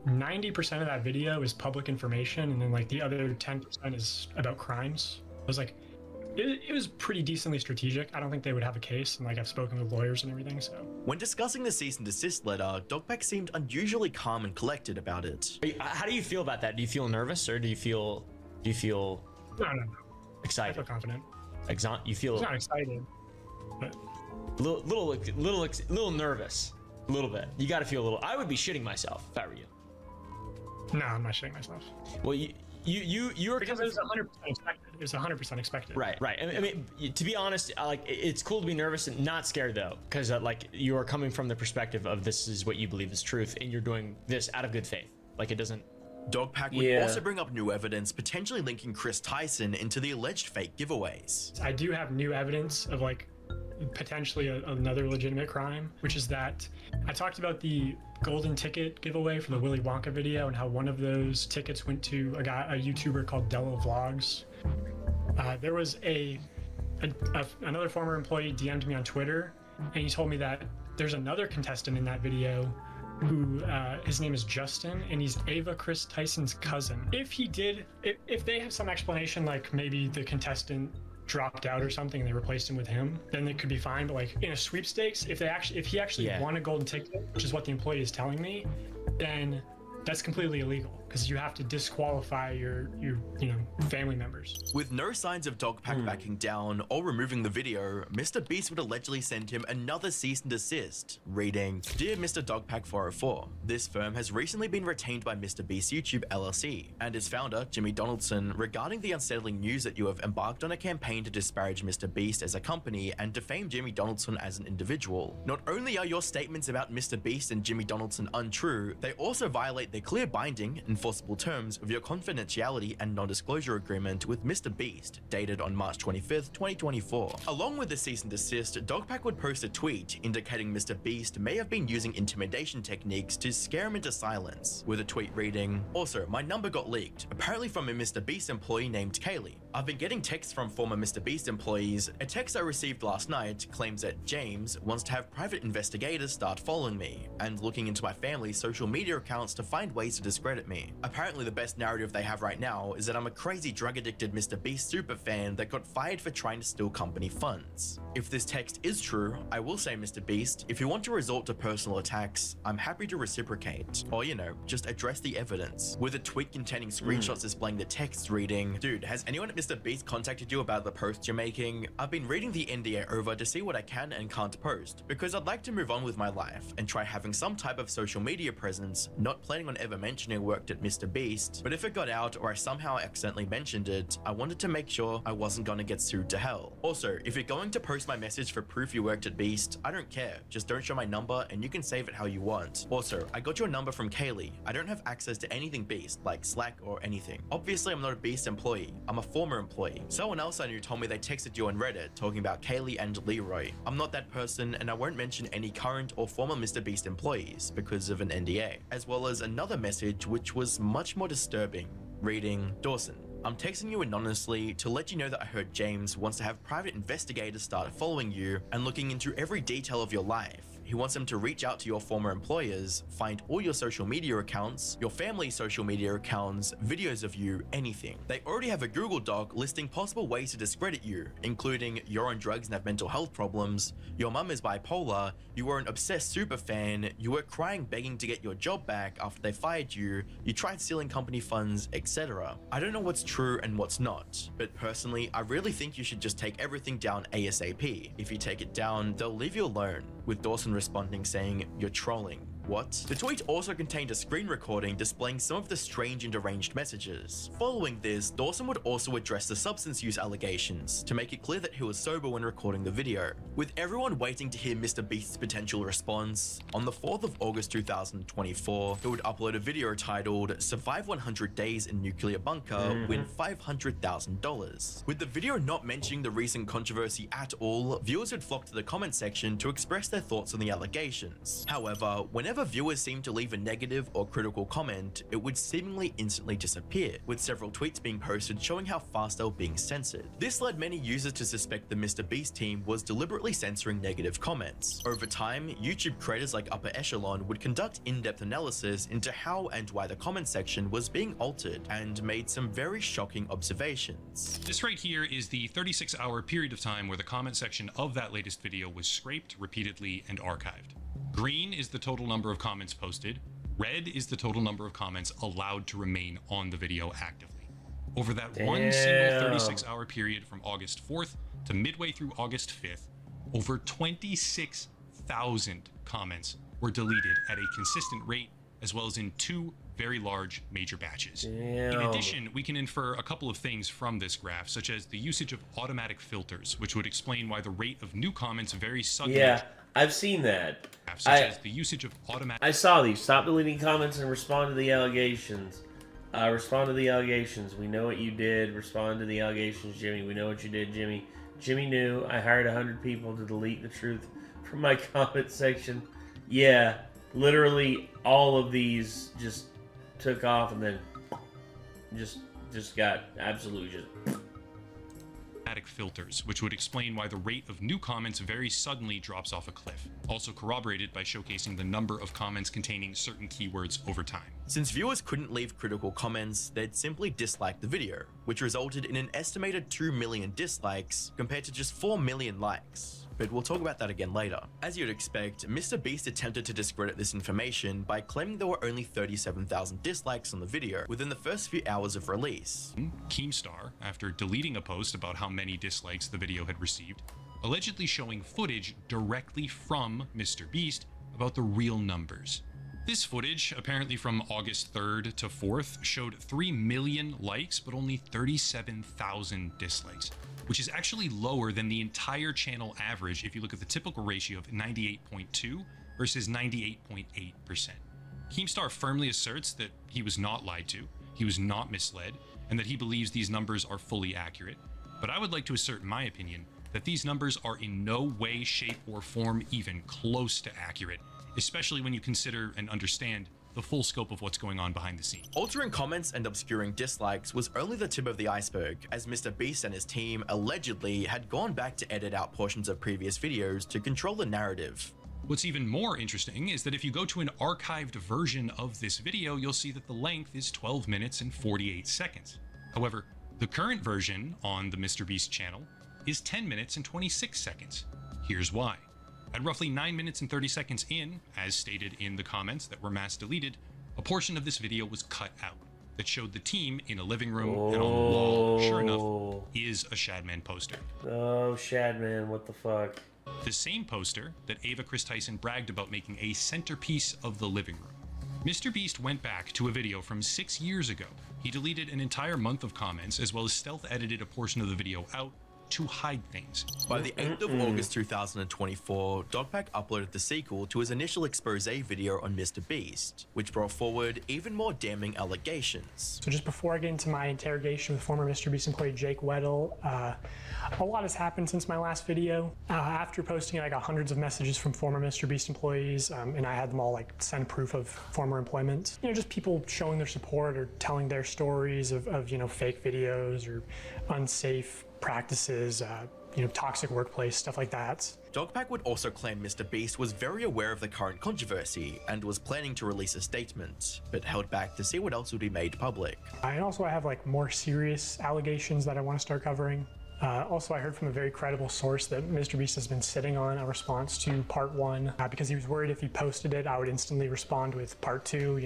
90% of that video is public information, and then like the other 10% is about crimes. I was like, it was pretty decently strategic. I don't think they would have a case, and like I've spoken with lawyers and everything, so. When discussing the cease and desist letter, Dogpack seemed unusually calm and collected about it. How do you feel about that? Do you feel nervous, or do you feel No. excited? I feel confident. You feel not excited, but little nervous, a little bit. You got to feel a little. I would be shitting myself if I were you. No, I'm not shitting myself. Well, you're because it was 100% expected. It was 100% expected. Right. I mean, to be honest, like it's cool to be nervous and not scared though, because like you are coming from the perspective of this is what you believe is truth, and you're doing this out of good faith. Like it doesn't. Dogpack would also bring up new evidence potentially linking Chris Tyson into the alleged fake giveaways. I do have new evidence of like potentially another legitimate crime, which is that I talked about the golden ticket giveaway for the Willy Wonka video and how one of those tickets went to a YouTuber called Dello Vlogs. There was another former employee DM'd me on Twitter, and he told me that there's another contestant in that video who his name is Justin, and he's Ava Chris Tyson's cousin. If they have some explanation, like maybe the contestant dropped out or something and they replaced him with him, then it could be fine. But like in a sweepstakes, if he actually won a golden ticket, which is what the employee is telling me, then that's completely illegal, because you have to disqualify your family members. With no signs of Dogpack backing down or removing the video, MrBeast would allegedly send him another cease and desist, reading, "Dear Mr. Dogpack 404, this firm has recently been retained by MrBeast YouTube LLC and its founder, Jimmy Donaldson, regarding the unsettling news that you have embarked on a campaign to disparage MrBeast as a company and defame Jimmy Donaldson as an individual. Not only are your statements about MrBeast and Jimmy Donaldson untrue, they also violate the clear binding, enforceable terms of your confidentiality and non-disclosure agreement with MrBeast, dated on March 25th, 2024. Along with the cease and desist, Dogpack would post a tweet indicating MrBeast may have been using intimidation techniques to scare him into silence, with a tweet reading, "Also, my number got leaked, apparently from a MrBeast employee named Kaylee. I've been getting texts from former MrBeast employees. A text I received last night claims that James wants to have private investigators start following me and looking into my family's social media accounts to find ways to discredit me. Apparently the best narrative they have right now is that I'm a crazy drug-addicted MrBeast superfan that got fired for trying to steal company funds. If this text is true, I will say, MrBeast, if you want to resort to personal attacks, I'm happy to reciprocate. Or, just address the evidence." With a tweet containing screenshots displaying the text reading, "Dude, has anyone at MrBeast contacted you about the posts you're making? I've been reading the NDA over to see what I can and can't post, because I'd like to move on with my life and try having some type of social media presence, not planning on ever mentioning I worked at MrBeast, but if it got out or I somehow accidentally mentioned it, I wanted to make sure I wasn't gonna get sued to hell. Also, if you're going to post my message for proof you worked at Beast, I don't care, just don't show my number and you can save it how you want. Also, I got your number from Kaylee. I don't have access to anything Beast, like Slack or anything. Obviously I'm not a Beast employee, I'm a former employee. Someone else I knew told me they texted you on Reddit talking about Kaylee and Leroy. I'm not that person, and I won't mention any current or former MrBeast employees because of an NDA." As well as another message which was much more disturbing, reading, "Dawson, I'm texting you anonymously to let you know that I heard James wants to have private investigators start following you and looking into every detail of your life. He wants them to reach out to your former employers, find all your social media accounts, your family's social media accounts, videos of you, anything. They already have a Google Doc listing possible ways to discredit you, including you're on drugs and have mental health problems, your mum is bipolar, you were an obsessed super fan, you were crying begging to get your job back after they fired you, you tried stealing company funds, etc. I don't know what's true and what's not, but personally, I really think you should just take everything down ASAP. If you take it down, they'll leave you alone, with Dawson responding saying, "You're trolling." What? The tweet also contained a screen recording displaying some of the strange and deranged messages. Following this, Dawson would also address the substance use allegations to make it clear that he was sober when recording the video. With everyone waiting to hear MrBeast's potential response, on the 4th of August 2024, he would upload a video titled "Survive 100 Days in Nuclear Bunker, Win $500,000." With the video not mentioning the recent controversy at all, viewers would flock to the comment section to express their thoughts on the allegations. However, whenever viewers seemed to leave a negative or critical comment, it would seemingly instantly disappear, with several tweets being posted showing how fast they were being censored. This led many users to suspect the MrBeast team was deliberately censoring negative comments. Over time, YouTube creators like Upper Echelon would conduct in-depth analysis into how and why the comment section was being altered, and made some very shocking observations. This right here is the 36-hour period of time where the comment section of that latest video was scraped repeatedly and archived. Green is the total number of comments posted. Red is the total number of comments allowed to remain on the video actively. Over that one single 36-hour period from August 4th to midway through August 5th, over 26,000 comments were deleted at a consistent rate, as well as in 2 very large major batches. In addition, we can infer a couple of things from this graph, such as the usage of automatic filters, which would explain why the rate of new comments varies suddenly. Yeah, I've seen that. Such as the usage of automatic. I saw these. Stop deleting comments and respond to the allegations. Respond to the allegations. We know what you did. Respond to the allegations, Jimmy. We know what you did, Jimmy. Jimmy knew. I hired 100 people to delete the truth from my comment section. Yeah, literally all of these just took off and then just got absolute filters, which would explain why the rate of new comments very suddenly drops off a cliff. Also corroborated by showcasing the number of comments containing certain keywords over time. Since viewers couldn't leave critical comments, they'd simply dislike the video, which resulted in an estimated 2 million dislikes compared to just 4 million likes. But we'll talk about that again later. As you'd expect, MrBeast attempted to discredit this information by claiming there were only 37,000 dislikes on the video within the first few hours of release. Keemstar, after deleting a post about how many dislikes the video had received, allegedly showing footage directly from MrBeast about the real numbers. This footage, apparently from August 3rd to 4th, showed 3 million likes but only 37,000 dislikes, which is actually lower than the entire channel average if you look at the typical ratio of 98.2 versus 98.8%. Keemstar firmly asserts that he was not lied to, he was not misled, and that he believes these numbers are fully accurate. But I would like to assert in my opinion that these numbers are in no way, shape, or form even close to accurate, especially when you consider and understand the full scope of what's going on behind the scenes. Altering comments and obscuring dislikes was only the tip of the iceberg, as MrBeast and his team allegedly had gone back to edit out portions of previous videos to control the narrative. What's even more interesting is that if you go to an archived version of this video, you'll see that the length is 12 minutes and 48 seconds. However, the current version on the MrBeast channel is 10 minutes and 26 seconds. Here's why. At roughly 9 minutes and 30 seconds in, as stated in the comments that were mass deleted, a portion of this video was cut out that showed the team in a living room, and on the wall, sure enough, is a Shadman poster. Oh, Shadman, what the fuck? The same poster that Ava Chris Tyson bragged about making a centerpiece of the living room. MrBeast went back to a video from 6 years ago. He deleted an entire month of comments, as well as stealth edited a portion of the video out to hide things. By the 8th of August 2024, Dogpack uploaded the sequel to his initial expose video on MrBeast, which brought forward even more damning allegations. So just before I get into my interrogation with former MrBeast employee Jake Weddle, a lot has happened since my last video. After posting, I got hundreds of messages from former MrBeast employees, and I had them all like send proof of former employment. You know, just people showing their support or telling their stories of you know, fake videos or unsafe practices, toxic workplace, stuff like that. Dogpack would also claim MrBeast was very aware of the current controversy and was planning to release a statement, but held back to see what else would be made public. And also I have like more serious allegations that I want to start covering. Also, I heard from a very credible source that MrBeast has been sitting on a response to part 1 because he was worried if he posted it, I would instantly respond with part 2,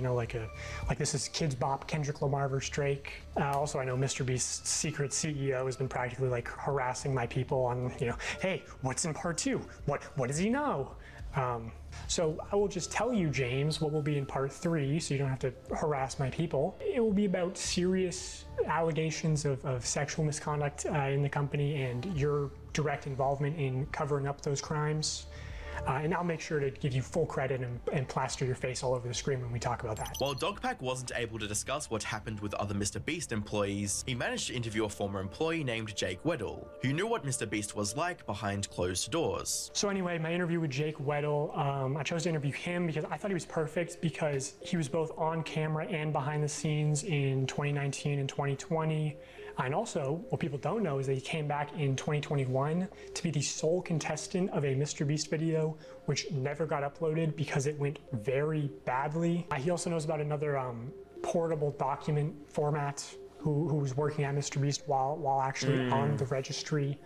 like this is Kids Bop, Kendrick Lamar versus Drake. Also, I know MrBeast's secret CEO has been practically like harassing my people on, hey, what's in part 2? What does he know? So I will just tell you, James, what will be in part 3, so you don't have to harass my people. It will be about serious allegations of sexual misconduct in the company and your direct involvement in covering up those crimes. And I'll make sure to give you full credit and plaster your face all over the screen when we talk about that. While Dogpack wasn't able to discuss what happened with other MrBeast employees, he managed to interview a former employee named Jake Weddle, who knew what MrBeast was like behind closed doors. So anyway, my interview with Jake Weddle, I chose to interview him because I thought he was perfect because he was both on camera and behind the scenes in 2019 and 2020. And also, what people don't know is that he came back in 2021 to be the sole contestant of a MrBeast video, which never got uploaded because it went very badly. He also knows about another portable document format who was working at MrBeast while actually on the registry.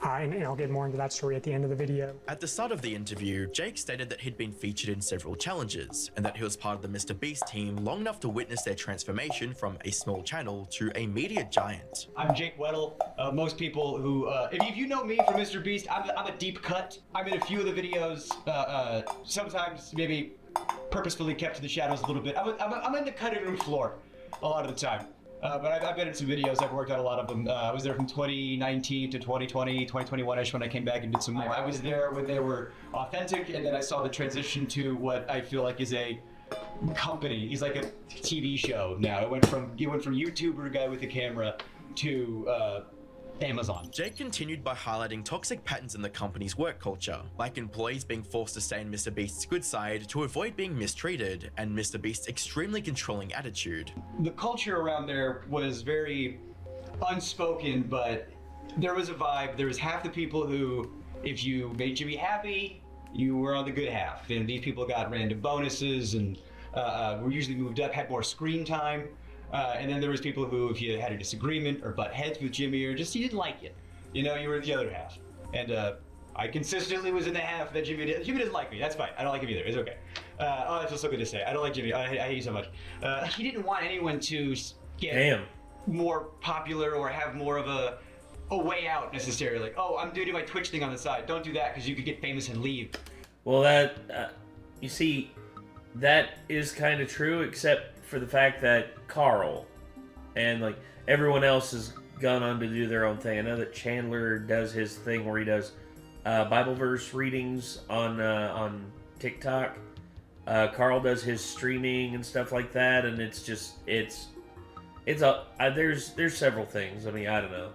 And I'll get more into that story at the end of the video. At the start of the interview, Jake stated that he'd been featured in several challenges, and that he was part of the MrBeast team long enough to witness their transformation from a small channel to a media giant. I'm Jake Weddle. Most people who, if you know me from MrBeast, I'm a deep cut. I'm in a few of the videos, sometimes maybe purposefully kept to the shadows a little bit. I'm in the cutting room floor a lot of the time. But I've been in some videos, I've worked on a lot of them. I was there from 2019 to 2020, 2021-ish when I came back and did some more. I was there when they were authentic, and then I saw the transition to what I feel like is a company. He's like a TV show now. It went from YouTuber guy with a camera to Amazon. Jake continued by highlighting toxic patterns in the company's work culture, like employees being forced to stay on MrBeast's good side to avoid being mistreated, and MrBeast's extremely controlling attitude. The culture around there was very unspoken, but there was a vibe. There was half the people who, if you made Jimmy happy, you were on the good half. And these people got random bonuses and were usually moved up, had more screen time. And then there was people who, if you had a disagreement or butt heads with Jimmy or just you didn't like it, you were in the other half. And I consistently was in the half that Jimmy doesn't like me. That's fine. I don't like him either. It's okay. Oh, that feels so good to say. I don't like Jimmy. I hate you so much. He didn't want anyone to get more popular or have more of a way out necessarily. Like, oh, I'm doing my Twitch thing on the side. Don't do that because you could get famous and leave. Well, that you see, that is kind of true, except for the fact that Carl and like everyone else has gone on to do their own thing. I know that Chandler does his thing where he does Bible verse readings on TikTok. Carl does his streaming and stuff like that, and it's there's several things. I mean, I don't know.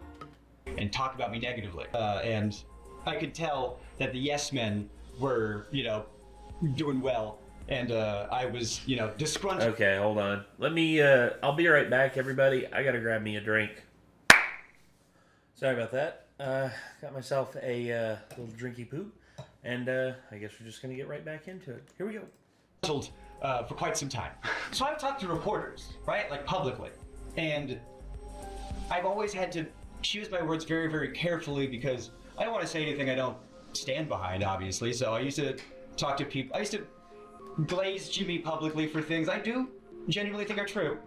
And talk about me negatively, and I could tell that the yes men were doing well. And I was, disgruntled. Okay, hold on. Let me, I'll be right back, everybody. I gotta grab me a drink. Sorry about that. Got myself a little drinky poop. And I guess we're just gonna get right back into it. Here we go. For quite some time. So I've talked to reporters, right? Like publicly. And I've always had to choose my words very, very carefully because I don't want to say anything I don't stand behind, obviously. So I used to talk to people. I used to glaze Jimmy publicly for things I do genuinely think are true.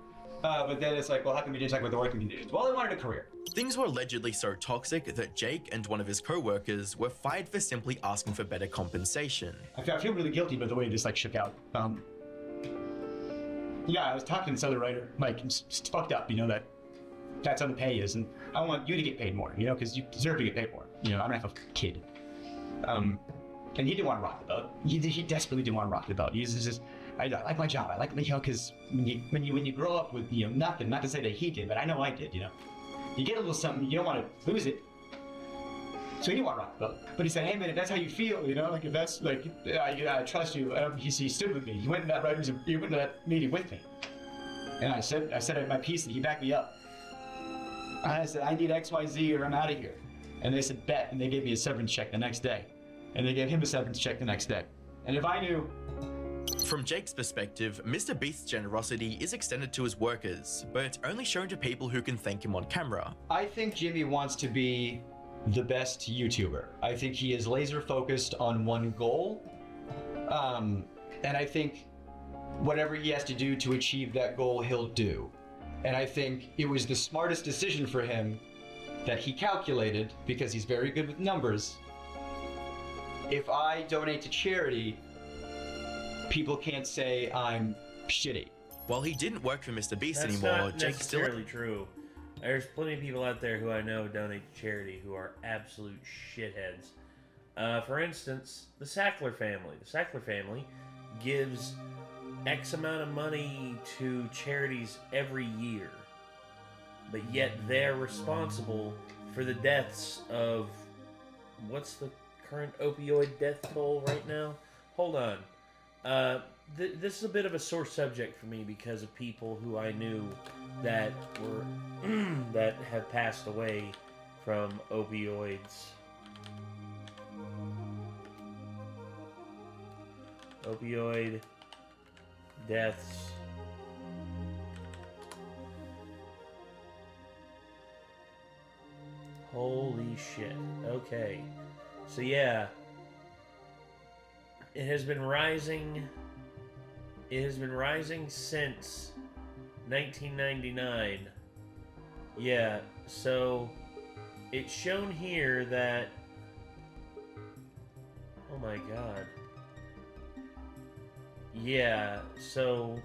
But then it's like, well, how come you didn't talk about the working conditions? Well, I wanted a career. Things were allegedly so toxic that Jake and one of his co-workers were fired for simply asking for better compensation. I feel really guilty about the way this shook out. Yeah, I was talking to this other writer, Mike, and it's fucked up, that's how the pay is, and I want you to get paid more, because you deserve to get paid more. I don't have a kid. And he didn't want to rock the boat. He desperately didn't want to rock the boat. He's just, I like my job. I like, because when you grow up with nothing, not to say that he did, but I know I did. You get a little something, you don't want to lose it. So he didn't want to rock the boat. But he said, hey man, if that's how you feel, if that's I trust you. He stood with me. He went to that meeting with me. And I said my piece, and he backed me up. I said, I need XYZ or I'm out of here. And they said, bet, and they gave me a severance check the next day. And they gave him a severance check the next day. And if I knew... From Jake's perspective, MrBeast's generosity is extended to his workers, but it's only shown to people who can thank him on camera. I think Jimmy wants to be the best YouTuber. I think he is laser focused on one goal. And I think whatever he has to do to achieve that goal, he'll do. And I think it was the smartest decision for him that he calculated, because he's very good with numbers. If I donate to charity, people can't say I'm shitty. While he didn't work for MrBeast That's anymore, not Jake still... necessarily true. There's plenty of people out there who I know donate to charity who are absolute shitheads. For instance, the Sackler family. The Sackler family gives X amount of money to charities every year, but yet they're responsible for the deaths of... What's the current opioid death toll right now? Hold on. This is a bit of a sore subject for me because of people who I knew that were that have passed away from opioids. Opioid deaths. Holy shit. Okay. So yeah. It has been rising. It has been rising since 1999. Yeah, so it's shown here that... Oh my god. Yeah, so...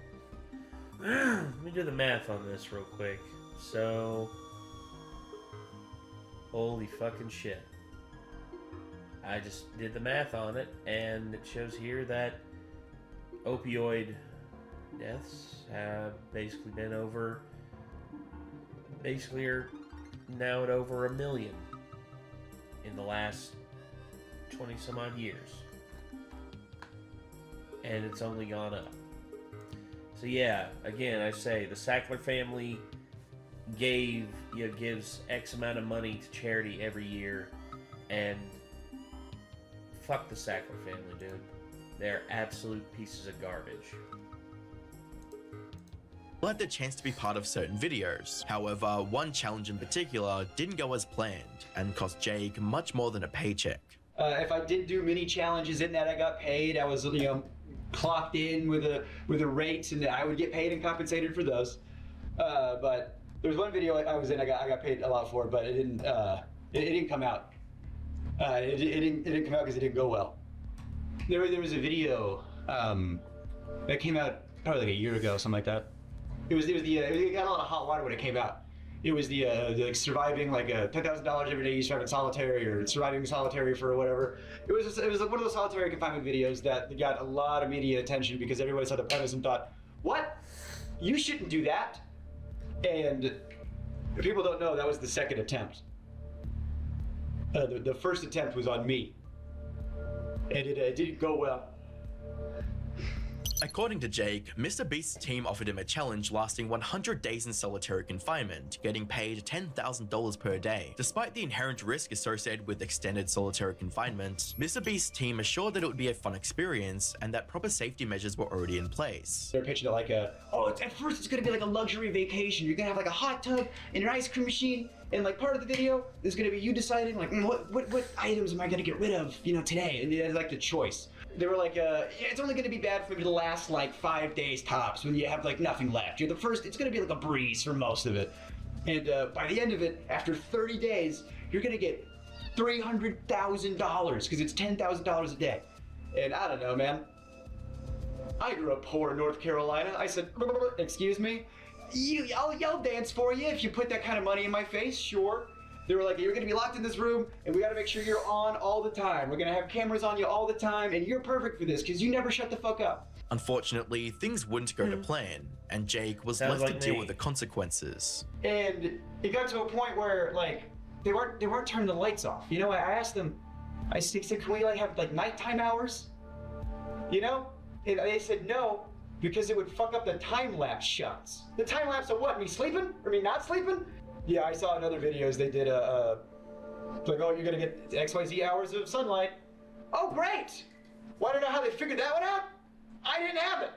Let me do the math on this real quick. So... Holy fucking shit. I just did the math on it, and it shows here that opioid deaths have basically been over... Basically are now at over 1 million in the last 20 some odd years. And it's only gone up. So yeah, again, I say the Sackler family gives X amount of money to charity every year, and fuck the Sackler family, dude. They're absolute pieces of garbage. Had the chance to be part of certain videos. However, one challenge in particular didn't go as planned and cost Jake much more than a paycheck. If I did do mini challenges in that I got paid, I was, clocked in with a rate, and I would get paid and compensated for those. But there was one video I was in, I got paid a lot for, but it didn't come out. It didn't come out because it didn't go well. There was a video that came out probably like a year ago, something like that. It got a lot of hot water when it came out. It was the surviving like $10,000 every day you survive in solitary, or surviving solitary for whatever. It was one of those solitary confinement videos that got a lot of media attention because everybody saw the premise and thought, what? You shouldn't do that. And if people don't know, that was the second attempt. The first attempt was on me, and it didn't go well. According to Jake, MrBeast's team offered him a challenge lasting 100 days in solitary confinement, getting paid $10,000 per day. Despite the inherent risk associated with extended solitary confinement, MrBeast's team assured that it would be a fun experience and that proper safety measures were already in place. They're pitching it like at first it's gonna be like a luxury vacation. You're gonna have like a hot tub and an ice cream machine, and like part of the video is gonna be you deciding like what items am I gonna get rid of, today, and it's like the choice. They were like, it's only going to be bad for the last like 5 days tops when you have like nothing left. You're the first, it's going to be like a breeze for most of it. And by the end of it, after 30 days, you're going to get $300,000 because it's $10,000 a day. And I don't know, man. I grew up poor in North Carolina. I said, excuse me? I'll dance for you if you put that kind of money in my face, sure. They were like, you're gonna be locked in this room, and we gotta make sure you're on all the time. We're gonna have cameras on you all the time, and you're perfect for this, because you never shut the fuck up. Unfortunately, things wouldn't go to plan, and Jake was left to deal with the consequences. And it got to a point where, like, they weren't turning the lights off. I asked them, I said, can we, like, have, like, nighttime hours? And they said no, because it would fuck up the time-lapse shots. The time-lapse of what, me sleeping? Or me not sleeping? Yeah, I saw in other videos they did Like, oh, you're gonna get XYZ hours of sunlight. Oh, great! Wanna know how they figured that one out? I didn't have it.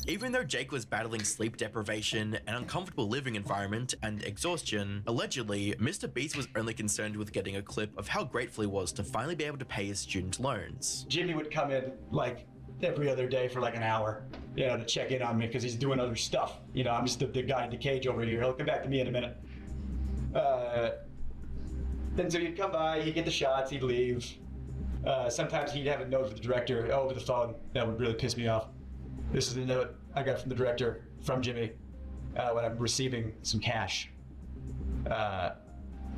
Even though Jake was battling sleep deprivation, an uncomfortable living environment, and exhaustion, allegedly, MrBeast was only concerned with getting a clip of how grateful he was to finally be able to pay his student loans. Jimmy would come in like every other day for like an hour, you know, to check in on me because he's doing other stuff. You know, I'm just the guy in the cage over here. He'll come back to me in a minute. Then so he'd come by, he'd get the shots, he'd leave. Sometimes he'd have a note for the director over the phone. That would really piss me off. This is the note I got from the director, from Jimmy, when I'm receiving some cash.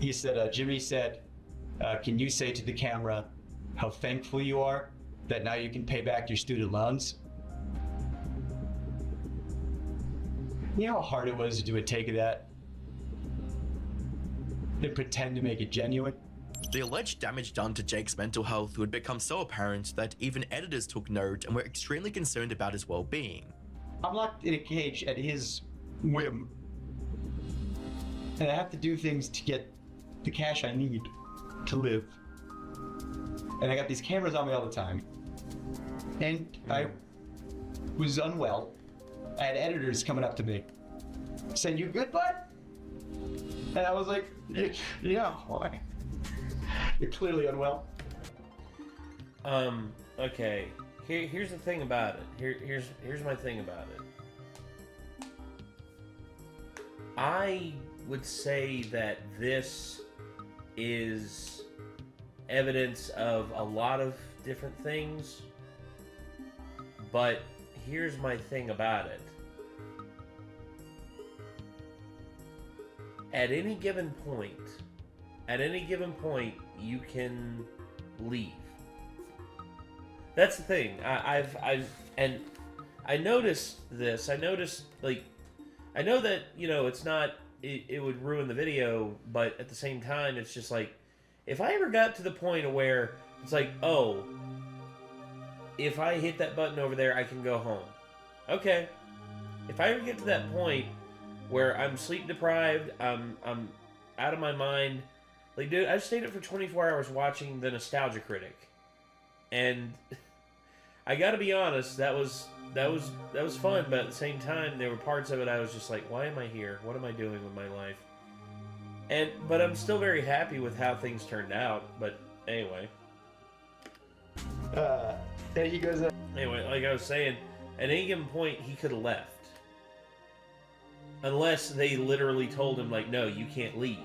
He said, Jimmy said, can you say to the camera how thankful you are that now you can pay back your student loans? You know how hard it was to do a take of that? And pretend to make it genuine? The alleged damage done to Jake's mental health would become so apparent that even editors took note and were extremely concerned about his well-being. I'm locked in a cage at his whim. And I have to do things to get the cash I need to live. And I got these cameras on me all the time. And I was unwell. I had editors coming up to me saying, "You good, bud?" And I was like, "Yeah, why? You're clearly unwell." Okay. Here's the thing about it. Here's my thing about it. I would say that this is evidence of a lot of different things, but here's my thing about it. At any given point, you can leave. That's the thing. And I noticed this. I noticed, like, I know that, you know, it's not, it would ruin the video, but at the same time, it's just like, if I ever got to the point of where it's like, oh, if I hit that button over there, I can go home. Okay. If I ever get to that point where I'm sleep deprived, I'm out of my mind. Like, dude, I've stayed up for 24 hours watching The Nostalgia Critic, and I gotta be honest, that was fun. But at the same time, there were parts of it I was just like, why am I here? What am I doing with my life? But I'm still very happy with how things turned out. But anyway, Then he goes. Anyway, like I was saying, at any given point, he could have left. Unless they literally told him, like, no, you can't leave.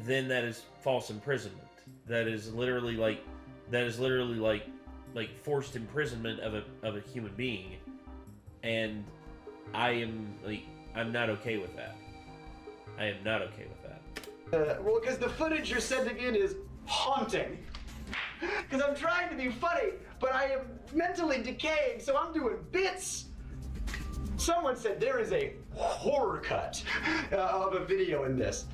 Then that is false imprisonment. That is literally like forced imprisonment of a human being. And I'm not okay with that. I am not okay with that. Well, because the footage you're sending in is haunting. Because I'm trying to be funny, but I am mentally decaying, so I'm doing bits. Someone said there is a horror cut of a video in this.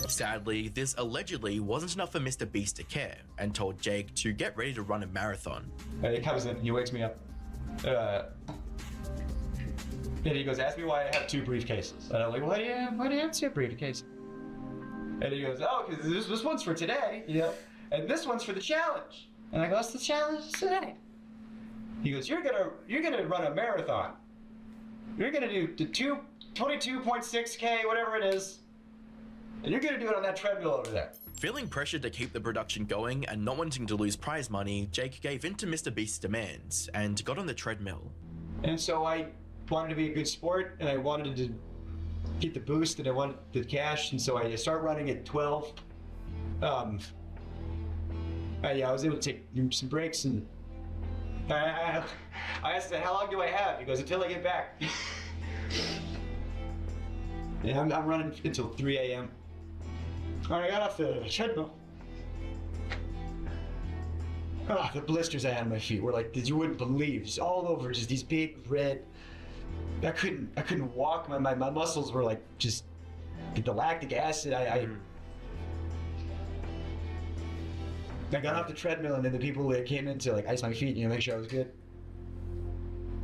Sadly, this allegedly wasn't enough for MrBeast to care, and told Jake to get ready to run a marathon. He comes in, he wakes me up. And he goes, ask me why I have 2 briefcases. And I'm like, why do you have 2 briefcases? And he goes, oh, because this one's for today, you know, and this one's for the challenge. And I go, what's the challenge today? He goes, you're gonna run a marathon. You're gonna do the 22.6K, whatever it is, and you're gonna do it on that treadmill over there. Feeling pressured to keep the production going and not wanting to lose prize money, Jake gave in to MrBeast's demands and got on the treadmill. And so I wanted to be a good sport, and I wanted to get the boost, and I wanted the cash, and so I started running at 12. I was able to take some breaks, and I asked him, how long do I have? He goes, until I get back. And I'm running until 3 a.m. I got off the treadmill. Oh, the blisters I had on my feet were like, you wouldn't believe, just all over, just these big red. I couldn't walk. My muscles were like just the lactic acid. I got off the treadmill, and then the people that came in to like ice my feet, you know, make sure I was good.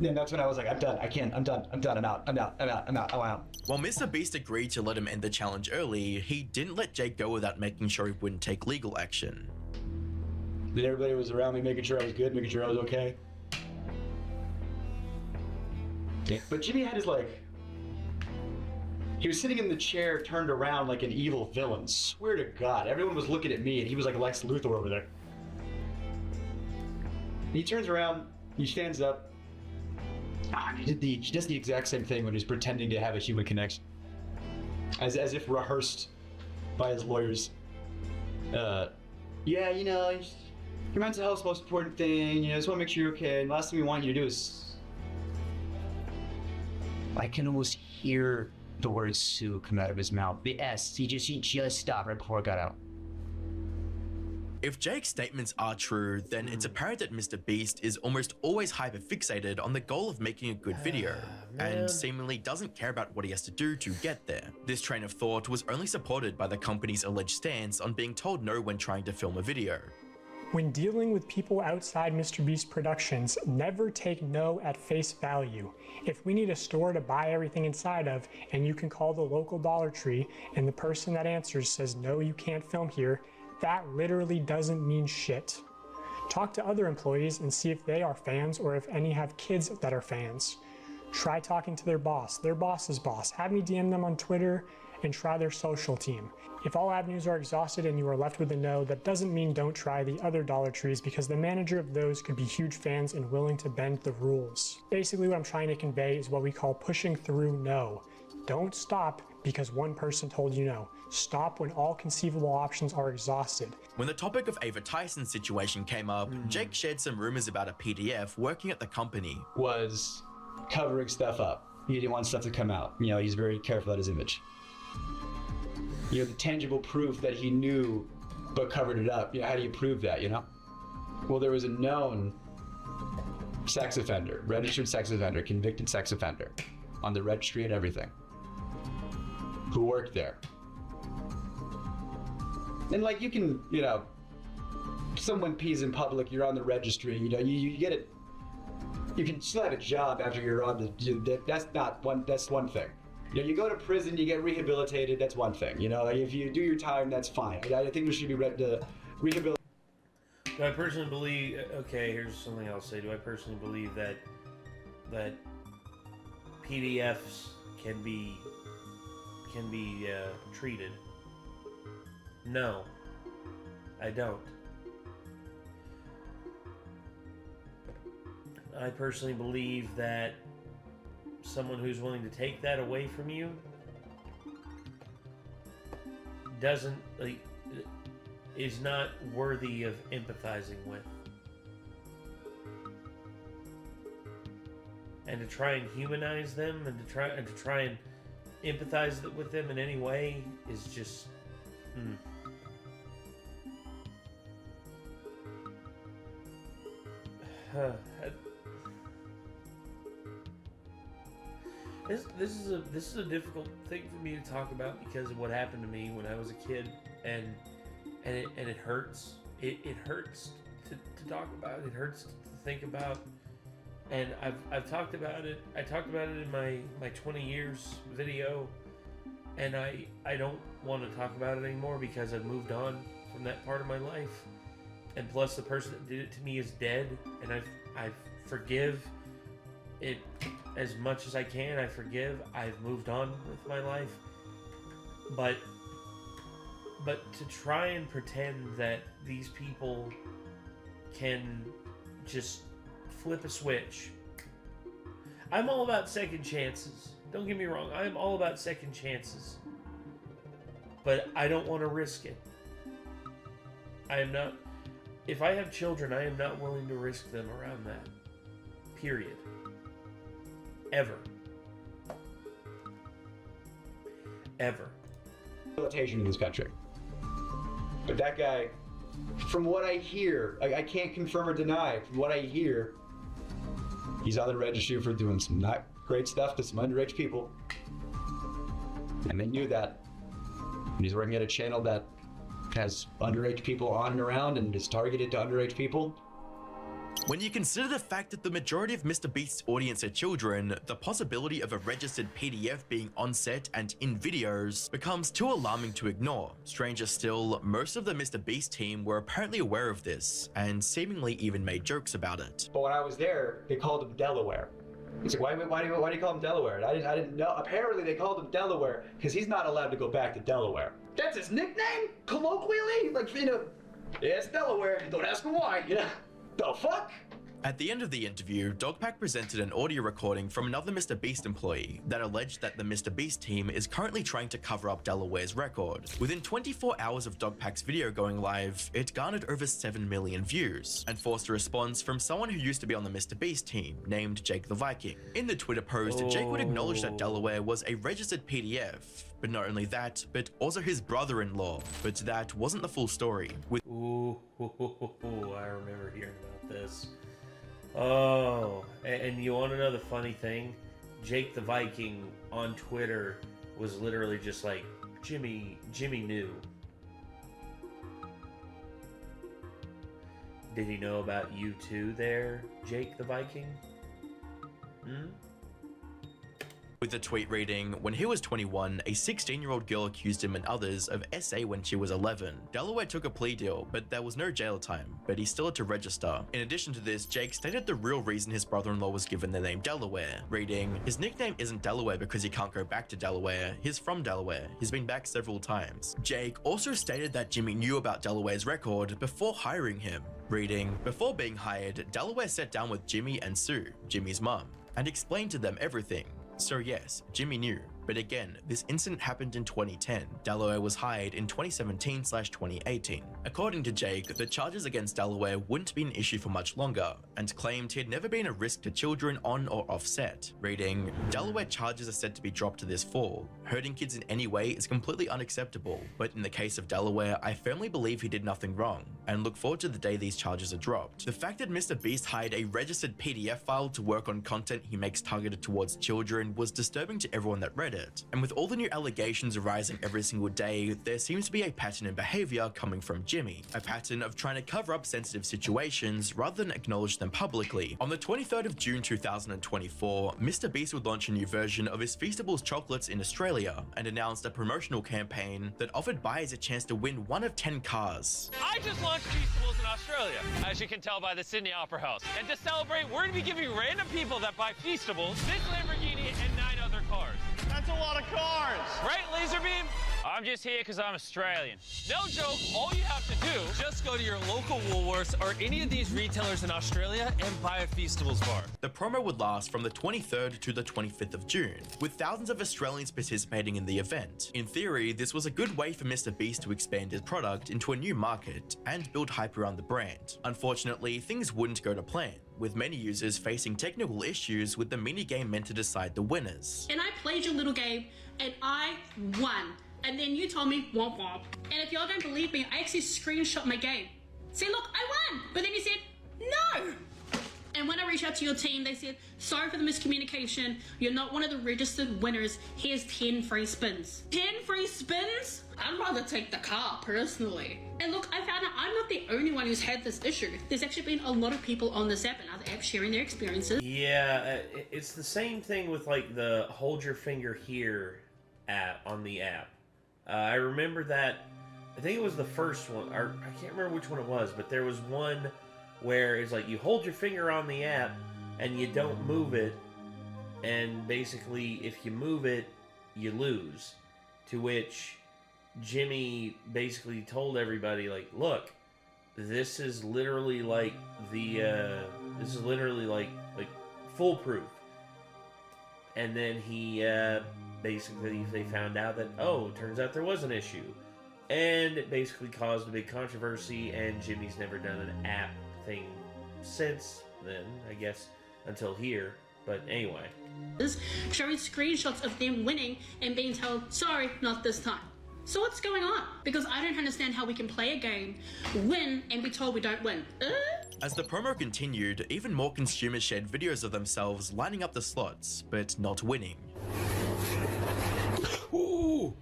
then that's when I was like, I'm done. I can't. I'm done. I'm done. I'm out. I'm out. I'm out. I'm out. I'm out. While MrBeast agreed to let him end the challenge early, he didn't let Jake go without making sure he wouldn't take legal action. Then everybody was around me making sure I was good, making sure I was okay. But Jimmy had his he was sitting in the chair turned around like an evil villain. Swear to God, everyone was looking at me and he was like Lex Luthor over there. And he turns around, he stands up. He does the exact same thing when he's pretending to have a human connection. As if rehearsed by his lawyers. Yeah, your mental health's the most important thing, just want to make sure you're okay, and the last thing we want you to do is... I can almost hear the word Sue come out of his mouth. The S, he just stopped right before it got out. If Jake's statements are true, then it's apparent that MrBeast is almost always hyper-fixated on the goal of making a good video, and seemingly doesn't care about what he has to do to get there. This train of thought was only supported by the company's alleged stance on being told no when trying to film a video. When dealing with people outside MrBeast Productions, never take no at face value. If we need a store to buy everything inside of, and you can call the local Dollar Tree, and the person that answers says, no, you can't film here, that literally doesn't mean shit. Talk to other employees and see if they are fans or if any have kids that are fans. Try talking to their boss's boss. Have me DM them on Twitter and try their social team. If all avenues are exhausted and you are left with a no, that doesn't mean don't try the other Dollar Trees, because the manager of those could be huge fans and willing to bend the rules. Basically what I'm trying to convey is what we call pushing through no. Don't stop because one person told you no. Stop when all conceivable options are exhausted. When the topic of Ava Tyson's situation came up, Jake shared some rumors about a PDF working at the company. Was covering stuff up. He didn't want stuff to come out. He's very careful about his image. The tangible proof that he knew but covered it up. How do you prove that, Well, there was a known sex offender, registered sex offender, convicted sex offender, on the registry and everything, who worked there. And you can, someone pees in public, you're on the registry, you get it. You can still have a job after you're on the, that's one thing. You go to prison, you get rehabilitated, that's one thing. If you do your time, that's fine. I think there should be rehabilitation. Do I personally believe, okay, here's something I'll say. Do I personally believe that PDFs can be treated? No, I don't. I personally believe that someone who's willing to take that away from you is not worthy of empathizing with. And to try and humanize them and to try and empathize with them in any way is just This is a difficult thing for me to talk about because of what happened to me when I was a kid, and it hurts. It hurts to talk about. It hurts to think about. And I've talked about it. I talked about it in my 20 years video, and I don't want to talk about it anymore because I've moved on from that part of my life. And plus, the person that did it to me is dead, and I forgive it as much as I can. I forgive. I've moved on with my life, but to try and pretend that these people can just flip a switch. I'm all about second chances. Don't get me wrong. I'm all about second chances, but I don't want to risk it. I am not. If I have children, I am not willing to risk them around that. Period. Ever. Ever. Rehabilitation in this country. But that guy, from what I hear, I can't confirm or deny, from what I hear, he's on the registry for doing some not great stuff to some underage people. And they knew that. And he's working at a channel that has underage people on and around and is targeted to underage people. When you consider the fact that the majority of MrBeast's audience are children, the possibility of a registered PDF being on set and in videos becomes too alarming to ignore. Stranger still, most of the MrBeast team were apparently aware of this, and seemingly even made jokes about it. But when I was there, they called him Delaware. He's like, why do you call him Delaware? I didn't know. Apparently they called him Delaware because he's not allowed to go back to Delaware. That's his nickname? Colloquially? Like, you know, yeah, it's Delaware. Don't ask him why, you know? The fuck? At the end of the interview, Dogpack presented an audio recording from another MrBeast employee that alleged that the MrBeast team is currently trying to cover up Delaware's record. Within 24 hours of Dogpack's video going live, it garnered over 7 million views and forced a response from someone who used to be on the MrBeast team, named Jake the Viking. In the Twitter post, Jake would acknowledge that Delaware was a registered PDF, but not only that, but also his brother-in-law. But that wasn't the full story. Ooh, I remember hearing about this. Oh, and you want to know the funny thing? Jake the Viking on Twitter was literally just like, Jimmy knew. Did he know about you too there, Jake the Viking? With the tweet reading, when he was 21, a 16-year-old girl accused him and others of SA when she was 11. Delaware took a plea deal, but there was no jail time, but he still had to register. In addition to this, Jake stated the real reason his brother-in-law was given the name Delaware, reading, his nickname isn't Delaware because he can't go back to Delaware, he's from Delaware, he's been back several times. Jake also stated that Jimmy knew about Delaware's record before hiring him, reading, before being hired, Delaware sat down with Jimmy and Sue, Jimmy's mum, and explained to them everything. So yes, Jimmy knew, but again, this incident happened in 2010. Delaware was hired in 2017/2018. According to Jake, the charges against Delaware wouldn't be an issue for much longer, and claimed he had never been a risk to children on or off set, reading, Delaware charges are said to be dropped this fall. Hurting kids in any way is completely unacceptable, but in the case of Delaware, I firmly believe he did nothing wrong, and look forward to the day these charges are dropped. The fact that MrBeast hired a registered PDF file to work on content he makes targeted towards children was disturbing to everyone that read it. And with all the new allegations arising every single day, there seems to be a pattern in behavior coming from Jimmy. A pattern of trying to cover up sensitive situations rather than acknowledge them publicly. On the 23rd of June 2024, MrBeast would launch a new version of his Feastables chocolates in Australia and announced a promotional campaign that offered buyers a chance to win one of 10 cars. I just launched Feastables in Australia, as you can tell by the Sydney Opera House. And to celebrate, we're going to be giving random people that buy Feastables this Lamborghini and 9 other cars. That's a lot of cars. Right, Laserbeam? I'm just here because I'm Australian. No joke, all you have to do, just go to your local Woolworths or any of these retailers in Australia and buy a Feastables bar. The promo would last from the 23rd to the 25th of June, with thousands of Australians participating in the event. In theory, this was a good way for MrBeast to expand his product into a new market and build hype around the brand. Unfortunately, things wouldn't go to plan, with many users facing technical issues with the minigame meant to decide the winners. And I played your little game, and I won. And then you told me, womp womp. And if y'all don't believe me, I actually screenshot my game. See, look, I won! But then you said, no! And when I reached out to your team, they said, sorry for the miscommunication. You're not one of the registered winners. Here's 10 free spins. 10 free spins? I'd rather take the car, personally. And look, I found out I'm not the only one who's had this issue. There's actually been a lot of people on this app and other apps sharing their experiences. Yeah, it's the same thing with like the hold your finger here app on the app. I remember that, I think it was the first one, or I can't remember which one it was, but there was one where it's like you hold your finger on the app and you don't move it, and basically if you move it, you lose. To which Jimmy basically told everybody, like, look, this is literally like like foolproof. And then he basically they found out that, oh, turns out there was an issue. And it basically caused a big controversy, and Jimmy's never done an app thing since then, I guess, until here. But anyway. Showing screenshots of them winning and being told, sorry, not this time. So what's going on? Because I don't understand how we can play a game, win, and be told we don't win. As the promo continued, even more consumers shared videos of themselves lining up the slots, but not winning. Ooh.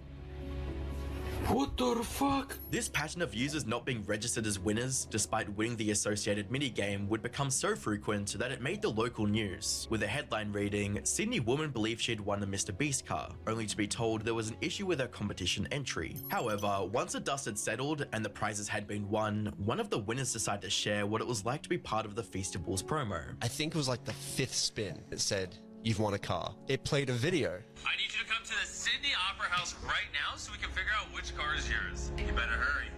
What the fuck? This pattern of users not being registered as winners, despite winning the associated minigame, would become so frequent that it made the local news, with a headline reading, Sydney woman believed she'd won a MrBeast car, only to be told there was an issue with her competition entry. However, once the dust had settled and the prizes had been won, one of the winners decided to share what it was like to be part of the Feastables promo. I think it was like the 5th spin. It said, "You've won a car." It played a video. I need you to come to the Sydney Opera House right now so we can figure out which car is yours. You better hurry.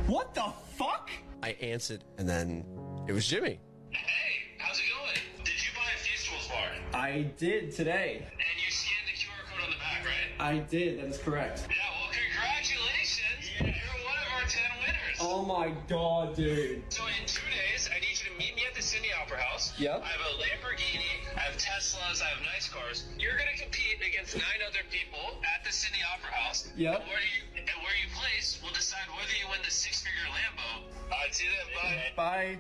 What the fuck? I answered, and then it was Jimmy. Hey, how's it going? Did you buy a Feastables bar? I did today. And you scanned the QR code on the back, right? I did, that is correct. Yeah, well, congratulations. Yeah. You're one of our 10 winners. Oh my god, dude. So in 2 days, I need you to meet me at the Sydney Opera House. Yep. I have a Lamborghini, I have Teslas, I have nice cars. You're gonna compete against 9 other people at the Sydney Opera House. Yep. And where you place will decide whether you win the 6-figure Lambo. Alright, see you then, bye. Bye.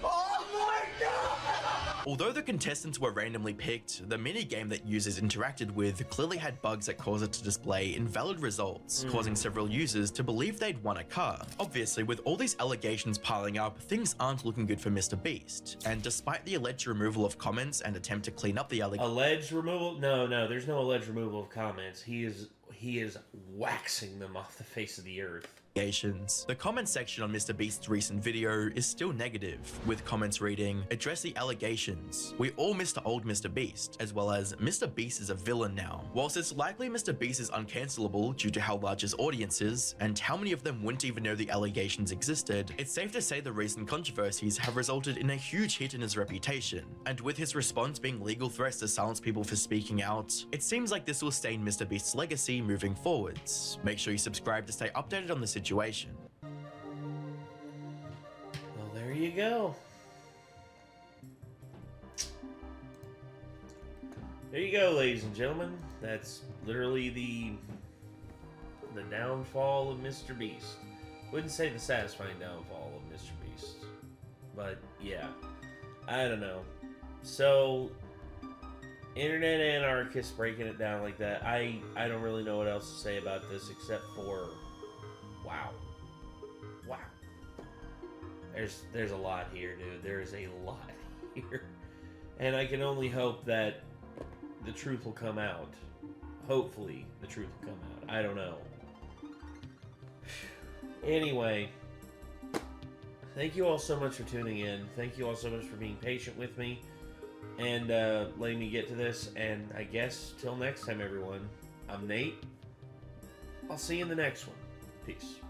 Oh my god! Although the contestants were randomly picked, the minigame that users interacted with clearly had bugs that caused it to display invalid results, causing several users to believe they'd won a car. Obviously, with all these allegations piling up, things aren't looking good for MrBeast. And despite the alleged removal of comments and attempt to clean up the allegations... Alleged removal? No, there's no alleged removal of comments. He is waxing them off the face of the earth. The comment section on MrBeast's recent video is still negative, with comments reading, "Address the allegations. We all miss the old MrBeast," as well as, "MrBeast is a villain now." Whilst it's likely MrBeast is uncancelable due to how large his audience is, and how many of them wouldn't even know the allegations existed, it's safe to say the recent controversies have resulted in a huge hit in his reputation. And with his response being legal threats to silence people for speaking out, it seems like this will stain MrBeast's legacy moving forwards. Make sure you subscribe to stay updated on the situation. Well, there you go. There you go, ladies and gentlemen. That's literally the downfall of MrBeast. Wouldn't say the satisfying downfall of MrBeast, but yeah, I don't know. So, internet anarchists breaking it down like that. I don't really know what else to say about this except for wow. There's a lot here, dude. There is a lot here. And I can only hope that the truth will come out. Hopefully, the truth will come out. I don't know. Anyway, thank you all so much for tuning in. Thank you all so much for being patient with me and letting me get to this. And I guess till next time, everyone, I'm Nate. I'll see you in the next one. Peace.